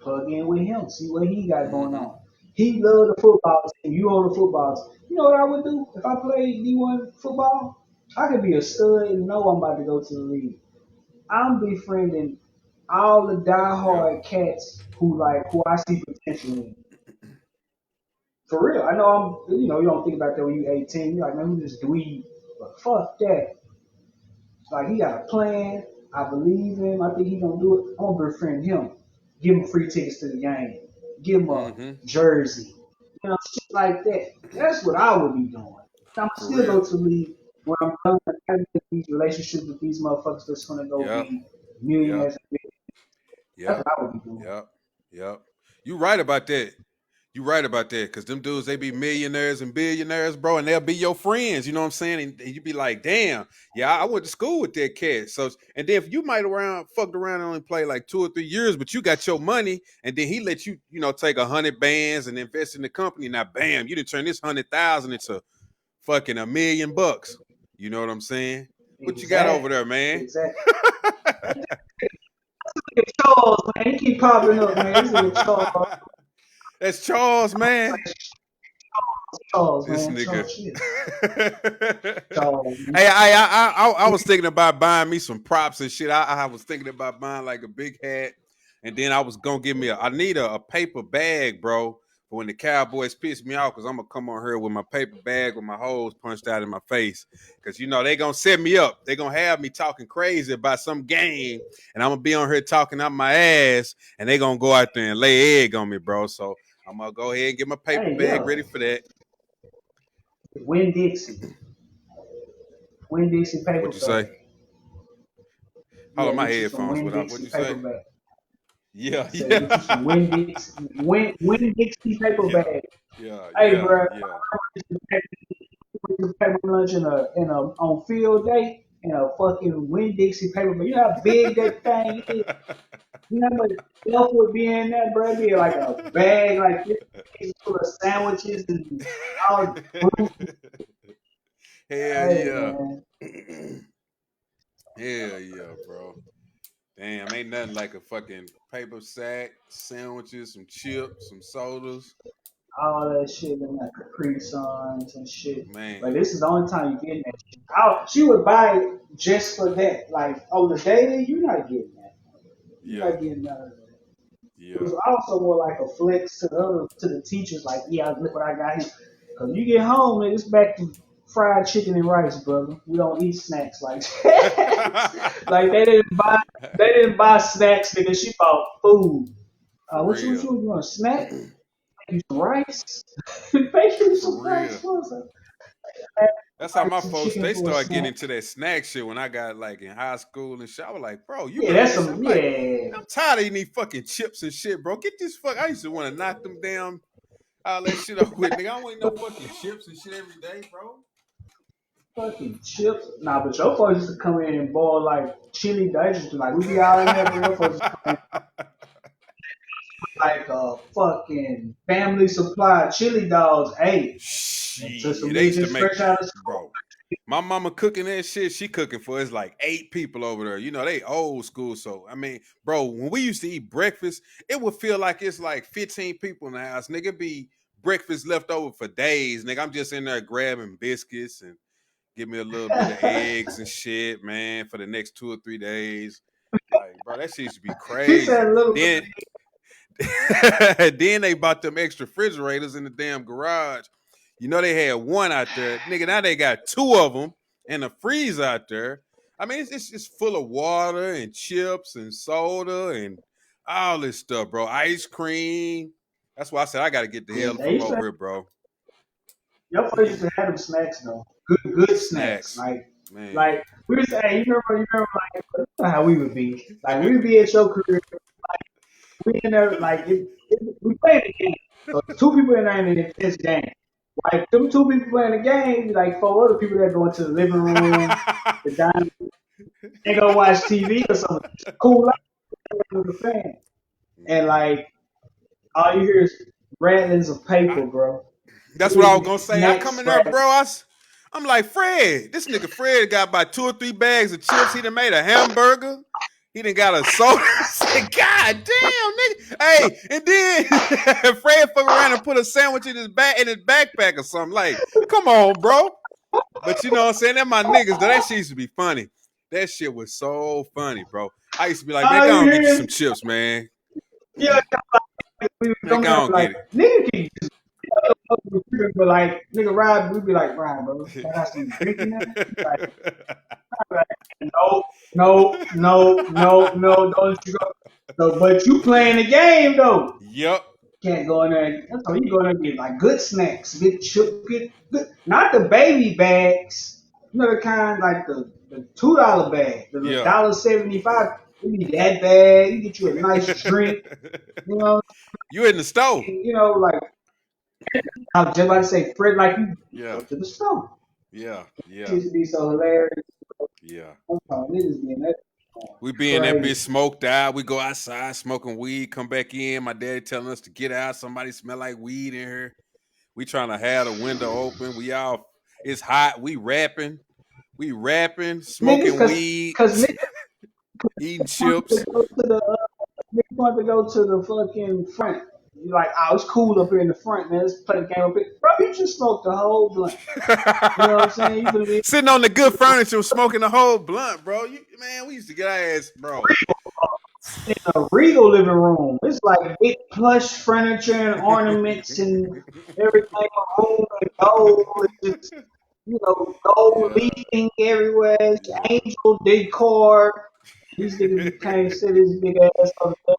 Speaker 1: Plug in with him, see what he got going
Speaker 2: Mm-hmm.
Speaker 1: on. He loved the football team. You on the football team. You know what I would do if I played D1 football? I could be a stud and know I'm about to go to the league. I'm befriending all the
Speaker 2: Yep.
Speaker 1: diehard cats who I see potential in. For real. I know you don't think about that when you're 18. You're like, man, who this dweeb? But fuck that. Like he got a plan. I believe him. I think he gonna do it. I'm gonna befriend him. Give him free tickets to the game. Give him a
Speaker 2: Mm-hmm.
Speaker 1: jersey. Shit like that. That's what I would be doing. I'm
Speaker 2: For
Speaker 1: still
Speaker 2: real.
Speaker 1: go to the league when I'm done having these relationships with these motherfuckers that's gonna go
Speaker 2: Yep.
Speaker 1: be
Speaker 2: Yep.
Speaker 1: millionaires. That's
Speaker 2: Yep.
Speaker 1: what I would be doing.
Speaker 2: Yep. Yep. You right about that. You right about that. Cause them dudes, they be millionaires and billionaires, bro, and they'll be your friends. You know what I'm saying? And you be like, damn, yeah, I went to school with that cat. So and then if you might fucked around and only play like 2 or 3 years, but you got your money, and then he let you, take 100 bands and invest in the company. Now, bam, you didn't turn this 100,000 into fucking $1 million. You know what I'm saying? What you got over
Speaker 1: Exactly.
Speaker 2: there, man?
Speaker 1: Exactly. Charles, man, he keep popping up, man. This nigga
Speaker 2: That's Charles, man.
Speaker 1: Charles,
Speaker 2: This
Speaker 1: man.
Speaker 2: nigga.
Speaker 1: Charles, shit.
Speaker 2: Yeah,
Speaker 1: Charles.
Speaker 2: I was thinking about buying me some props and shit. I was thinking about buying like a big hat, and then I was gonna give me I need a paper bag, bro. For when the Cowboys piss me off, because I'm gonna come on here with my paper bag with my holes punched out in my face, because you know they gonna set me up. They gonna have me talking crazy about some game, and I'm gonna be on here talking out my ass, and they gonna go out there and lay egg on me, bro. So I'm gonna go ahead and get my paper
Speaker 1: Hey,
Speaker 2: bag
Speaker 1: yo,
Speaker 2: ready for that.
Speaker 1: Win Dixie. Win Dixie paper
Speaker 2: What'd you say?
Speaker 1: bag.
Speaker 2: Hold on,
Speaker 1: Yeah,
Speaker 2: my
Speaker 1: get you some
Speaker 2: headphones
Speaker 1: Win
Speaker 2: went off. What'd
Speaker 1: Dixie
Speaker 2: you
Speaker 1: paper
Speaker 2: say?
Speaker 1: bag.
Speaker 2: Yeah,
Speaker 1: I said, get you some
Speaker 2: yeah,
Speaker 1: Win Dixie paper
Speaker 2: yeah,
Speaker 1: bag.
Speaker 2: yeah,
Speaker 1: Hey,
Speaker 2: yeah,
Speaker 1: bro,
Speaker 2: yeah.
Speaker 1: I used to pack my lunch in a on field day in a fucking Win Dixie paper bag. You know how big that thing is? You know how much stuff would be in that, bro? It'd be like a bag like this full of sandwiches and all the fruit.
Speaker 2: Hell
Speaker 1: Hey,
Speaker 2: yeah.
Speaker 1: man.
Speaker 2: Hell yeah, bro. Damn, ain't nothing like a fucking paper sack, sandwiches, some chips, some sodas.
Speaker 1: All that shit in like Capri Suns and shit. But
Speaker 2: Man,
Speaker 1: this is the only time you getting that shit. She would buy it just for that. Like on the daily, you're not getting that. You're
Speaker 2: yeah,
Speaker 1: not getting none of that. It
Speaker 2: yeah.
Speaker 1: was also more like a flex to the teachers. Like, yeah, look what I got here. Cause you get home, man, it's back to fried chicken and rice, brother. We don't eat snacks like that. Like they didn't buy snacks, nigga. She bought food.
Speaker 2: For
Speaker 1: What you
Speaker 2: real.
Speaker 1: want a snack? Make you some rice. Make you
Speaker 2: For
Speaker 1: some rice.
Speaker 2: real.
Speaker 1: What's that? I
Speaker 2: That's how my
Speaker 1: rice and
Speaker 2: folks,
Speaker 1: chicken
Speaker 2: they
Speaker 1: for a
Speaker 2: started getting
Speaker 1: snack.
Speaker 2: into that snack shit when I got like in high school and shit. I was like, bro, you
Speaker 1: Yeah,
Speaker 2: remember
Speaker 1: that's
Speaker 2: that shit?
Speaker 1: some.
Speaker 2: I'm like,
Speaker 1: Yeah,
Speaker 2: I'm tired of eating these fucking chips and shit, bro. Get this fuck. I used to want to knock them down, all that shit up with, nigga. I don't want no fucking chips and shit every day, bro.
Speaker 1: fucking chips. Nah, but your folks used to come in and boil like chili digest. Like we be out in there, but your folks used to come in like a fucking family supply of chili dogs. Hey, and to some
Speaker 2: Shit, they
Speaker 1: niggas
Speaker 2: used to
Speaker 1: just
Speaker 2: make,
Speaker 1: fresh out of school.
Speaker 2: bro. My mama cooking that shit. She cooking for it's like 8 people over there. You know they old school. So I mean, bro, when we used to eat breakfast, it would feel like it's like 15 people in the house. Nigga, be breakfast left over for days. Nigga, I'm just in there grabbing biscuits and give me a little bit of eggs and shit, man, for the next 2 or 3 days. Like, bro, that shit used to be
Speaker 1: He said
Speaker 2: crazy.
Speaker 1: a little.
Speaker 2: Then then they bought them extra refrigerators in the damn garage. You know they had one out there, nigga. Now they got two of them and a freezer out there. I mean, it's just full of water and chips and soda and all this stuff, bro. Ice cream. That's why I said I got to get the
Speaker 1: Yeah,
Speaker 2: hell
Speaker 1: they
Speaker 2: from
Speaker 1: used to.
Speaker 2: over here, bro.
Speaker 1: Your folks used to have them snacks though. Good snacks.
Speaker 2: Snacks,
Speaker 1: Like
Speaker 2: man.
Speaker 1: we was hey, you remember like how we would be. Like we would be at your career. We in there like we played the game. So two people in there in this game. Like them two people playing the game, like four other people that go into the living room, the dining room, they go watch TV or something. Cool out with the fan. And like all you hear is rattlings of
Speaker 2: I,
Speaker 1: paper, bro.
Speaker 2: That's what I was
Speaker 1: Hitting
Speaker 2: gonna say. I come
Speaker 1: snacks,
Speaker 2: in there,
Speaker 1: scratch.
Speaker 2: bro. I'm like, Fred, this nigga Fred got about 2 or 3 bags of chips. He done made a hamburger. He done got a soda. I said, God damn, nigga. Hey, and then Fred fuck around and put a sandwich in his backpack or something. Like, come on, bro. But you know what I'm saying? That my niggas, though. That shit used to be funny. That shit was so funny, bro. I used to be like, man,
Speaker 1: All
Speaker 2: go
Speaker 1: you
Speaker 2: on get you
Speaker 1: hear
Speaker 2: some
Speaker 1: is
Speaker 2: chips, man.
Speaker 1: yeah, we would
Speaker 2: Man,
Speaker 1: come
Speaker 2: go
Speaker 1: there
Speaker 2: on
Speaker 1: like
Speaker 2: get it.
Speaker 1: nigga can just but like nigga ride we'd be like Ryan bro, I got some drinking there. Like, no, no, no, no, no, don't you go. So, but you playing the game though.
Speaker 2: Yup.
Speaker 1: Can't go in there. That's how you go in there and get like good snacks, get good, not the baby bags. You know the kind like the $2 bag, the
Speaker 2: Yeah.
Speaker 1: $1.75. You need that bag. You get you a nice drink. You know,
Speaker 2: You in the store.
Speaker 1: like I was just about to say, Fred, like you
Speaker 2: Yeah.
Speaker 1: go to the store.
Speaker 2: Yeah.
Speaker 1: It
Speaker 2: Yeah.
Speaker 1: used to be so hilarious.
Speaker 2: Yeah.
Speaker 1: I'm talking niggas getting that
Speaker 2: We be in that bitch
Speaker 1: crazy.
Speaker 2: smoked out. We go outside smoking weed, come back in. My daddy telling us to get out. Somebody smell like weed in here. We trying to have the window open. We all it's hot. We rapping. We rapping,
Speaker 1: Niggas,
Speaker 2: smoking weed,
Speaker 1: cause niggas
Speaker 2: eating
Speaker 1: want to
Speaker 2: chips.
Speaker 1: go to the niggas want to go to the fucking front. You're like, oh, it's cool up here in the front, man. Let's play the game up here. Bro, you just smoked the whole blunt. You know what I'm saying? You believe
Speaker 2: Sitting on the good furniture, smoking the whole blunt, bro. Man, we used to get our ass, bro.
Speaker 1: in a regal living room. It's like big plush furniture and ornaments and everything maroon and gold. It's just, gold
Speaker 2: Yeah,
Speaker 1: leafing everywhere. It's
Speaker 2: yeah,
Speaker 1: angel decor. These niggas can't sit his big ass on the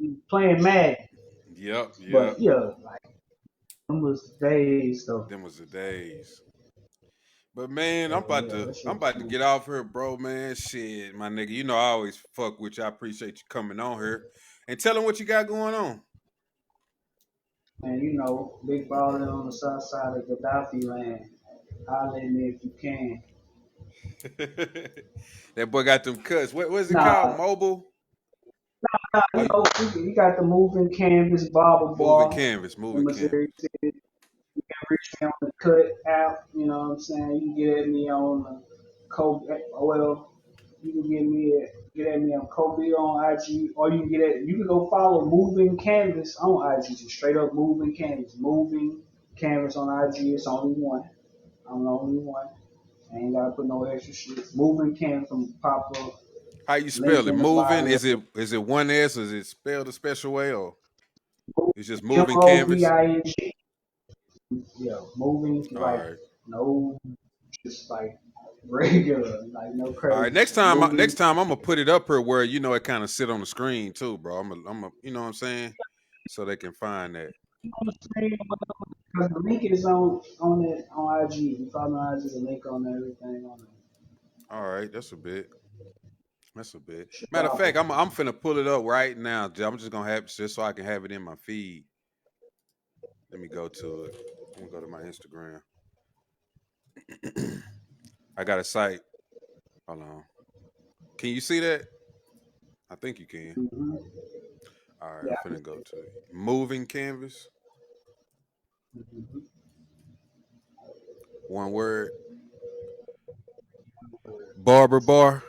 Speaker 1: damn playing Madden.
Speaker 2: yep, yep.
Speaker 1: But yeah, like them was days though.
Speaker 2: Them was the days. But man,
Speaker 1: Yeah, yeah, that shit
Speaker 2: I'm
Speaker 1: was
Speaker 2: about to
Speaker 1: cool.
Speaker 2: get off here, bro. Man, shit, my nigga. You know I always fuck with you. I appreciate you coming on here and telling what you got going on.
Speaker 1: And big baller on the south side of Gaddafi land. Holler at me if you can.
Speaker 2: That boy got them cuts. What is it called?
Speaker 1: Nah,
Speaker 2: Mobile? Oh,
Speaker 1: you got the moving canvas barber
Speaker 2: moving
Speaker 1: bar
Speaker 2: canvas,
Speaker 1: in
Speaker 2: moving
Speaker 1: Missouri
Speaker 2: canvas.
Speaker 1: City. You can reach me on the Cut app. You know what I'm saying? You can get at me on the well, you can get at me on Kobe on IG, or you can go follow Moving Canvas on IG. Just straight up Moving Canvas, Moving Canvas on IG. It's only one. I'm the only one. I ain't gotta put no extra shit. Moving Canvas from pop up.
Speaker 2: How you
Speaker 1: Link
Speaker 2: spell it?
Speaker 1: in the
Speaker 2: Moving?
Speaker 1: bio.
Speaker 2: Is it one S? Or is it spelled a special way, or it's just
Speaker 1: M
Speaker 2: moving
Speaker 1: O V
Speaker 2: canvas?
Speaker 1: I N G. Yeah, moving
Speaker 2: All
Speaker 1: like
Speaker 2: right.
Speaker 1: no, just like regular, like no
Speaker 2: All right.
Speaker 1: crazy
Speaker 2: Next
Speaker 1: shit.
Speaker 2: time,
Speaker 1: Moving.
Speaker 2: I'm gonna put it up here where it kind of sit on the screen too, bro. You know what I'm saying, so they can find that.
Speaker 1: Because the link is on it on IG. You follow me on IG, the link on everything on it.
Speaker 2: All right, that's a bit. That's a bit. Matter of fact,
Speaker 1: Shababa.
Speaker 2: I'm finna pull it up right now. I'm just gonna have just so I can have it in my feed. Let me go to it. I'm gonna go to my Instagram. I got a site. Hold on. Can you see that? I think you can.
Speaker 1: Mm-hmm.
Speaker 2: All right,
Speaker 1: Yeah.
Speaker 2: I'm finna go to it. Moving canvas.
Speaker 1: Mm-hmm.
Speaker 2: One word. Barber bar.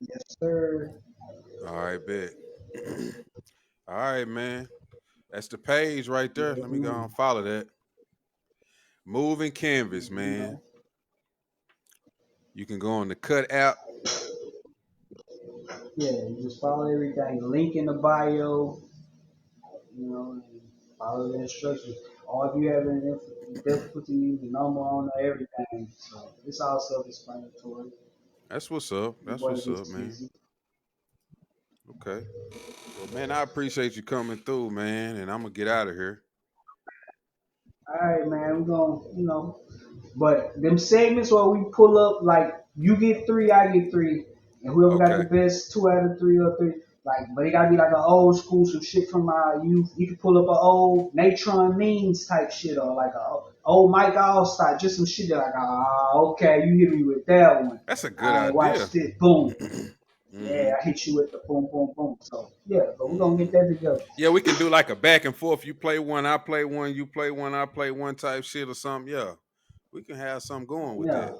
Speaker 1: Yes, sir.
Speaker 2: All right, bet. All right, man. That's the page right there.
Speaker 1: Yes,
Speaker 2: Let me go
Speaker 1: ma'am.
Speaker 2: and follow that. Moving canvas,
Speaker 1: You
Speaker 2: man.
Speaker 1: know.
Speaker 2: You can go on the Cut app.
Speaker 1: Yeah, you just follow everything. Link in the bio. And follow the instructions. Or if you have any difficulty, the number on there, everything. So it's all self-explanatory.
Speaker 2: That's what's up.
Speaker 1: Your
Speaker 2: That's
Speaker 1: boy
Speaker 2: what's up,
Speaker 1: gets
Speaker 2: man.
Speaker 1: busy.
Speaker 2: Okay. Well, man, I appreciate you coming through, man, and I'm gonna get out of here.
Speaker 1: All right, man. We're gonna. But them segments where we pull up, like you get three, I get three, and whoever got the
Speaker 2: Okay.
Speaker 1: best two out of three or three, like, but it gotta be like an old school, some shit from our youth. You can pull up an old Natron Means type shit, or like a old Mike Allstott, just some shit that like, okay, you hit me with that one.
Speaker 2: That's a good
Speaker 1: I
Speaker 2: idea.
Speaker 1: watched it, boom.
Speaker 2: Mm-hmm.
Speaker 1: Yeah, I hit you with the boom, boom, boom. So yeah, but we're gonna
Speaker 2: Mm-hmm.
Speaker 1: get that together.
Speaker 2: Yeah, we can do like a back and forth. You play one, I play one, you play one, I play one type shit or something. Yeah. We can have something going with
Speaker 1: Yeah,
Speaker 2: that.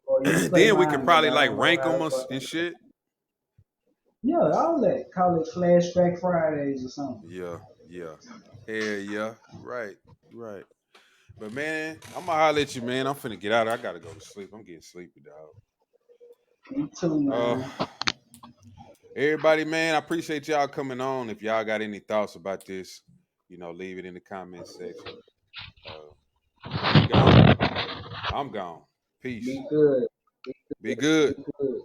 Speaker 1: or you play
Speaker 2: Then we can
Speaker 1: mine because
Speaker 2: probably
Speaker 1: I
Speaker 2: like
Speaker 1: don't know
Speaker 2: rank
Speaker 1: how
Speaker 2: them
Speaker 1: to
Speaker 2: and
Speaker 1: fucking.
Speaker 2: shit.
Speaker 1: Yeah, all that. Call it Flashback Fridays or something.
Speaker 2: Yeah, yeah. Hell yeah. You right. You right. But man, I'm gonna holler at you, man. I'm finna get out. I gotta go to sleep. I'm getting sleepy, dog.
Speaker 1: Me too,
Speaker 2: Uh
Speaker 1: man.
Speaker 2: everybody, man, I appreciate y'all coming on. If y'all got any thoughts about this, leave it in the comments section. Uh we gone. I'm gone. Peace.
Speaker 1: Be good.
Speaker 2: Be good.
Speaker 1: Be good.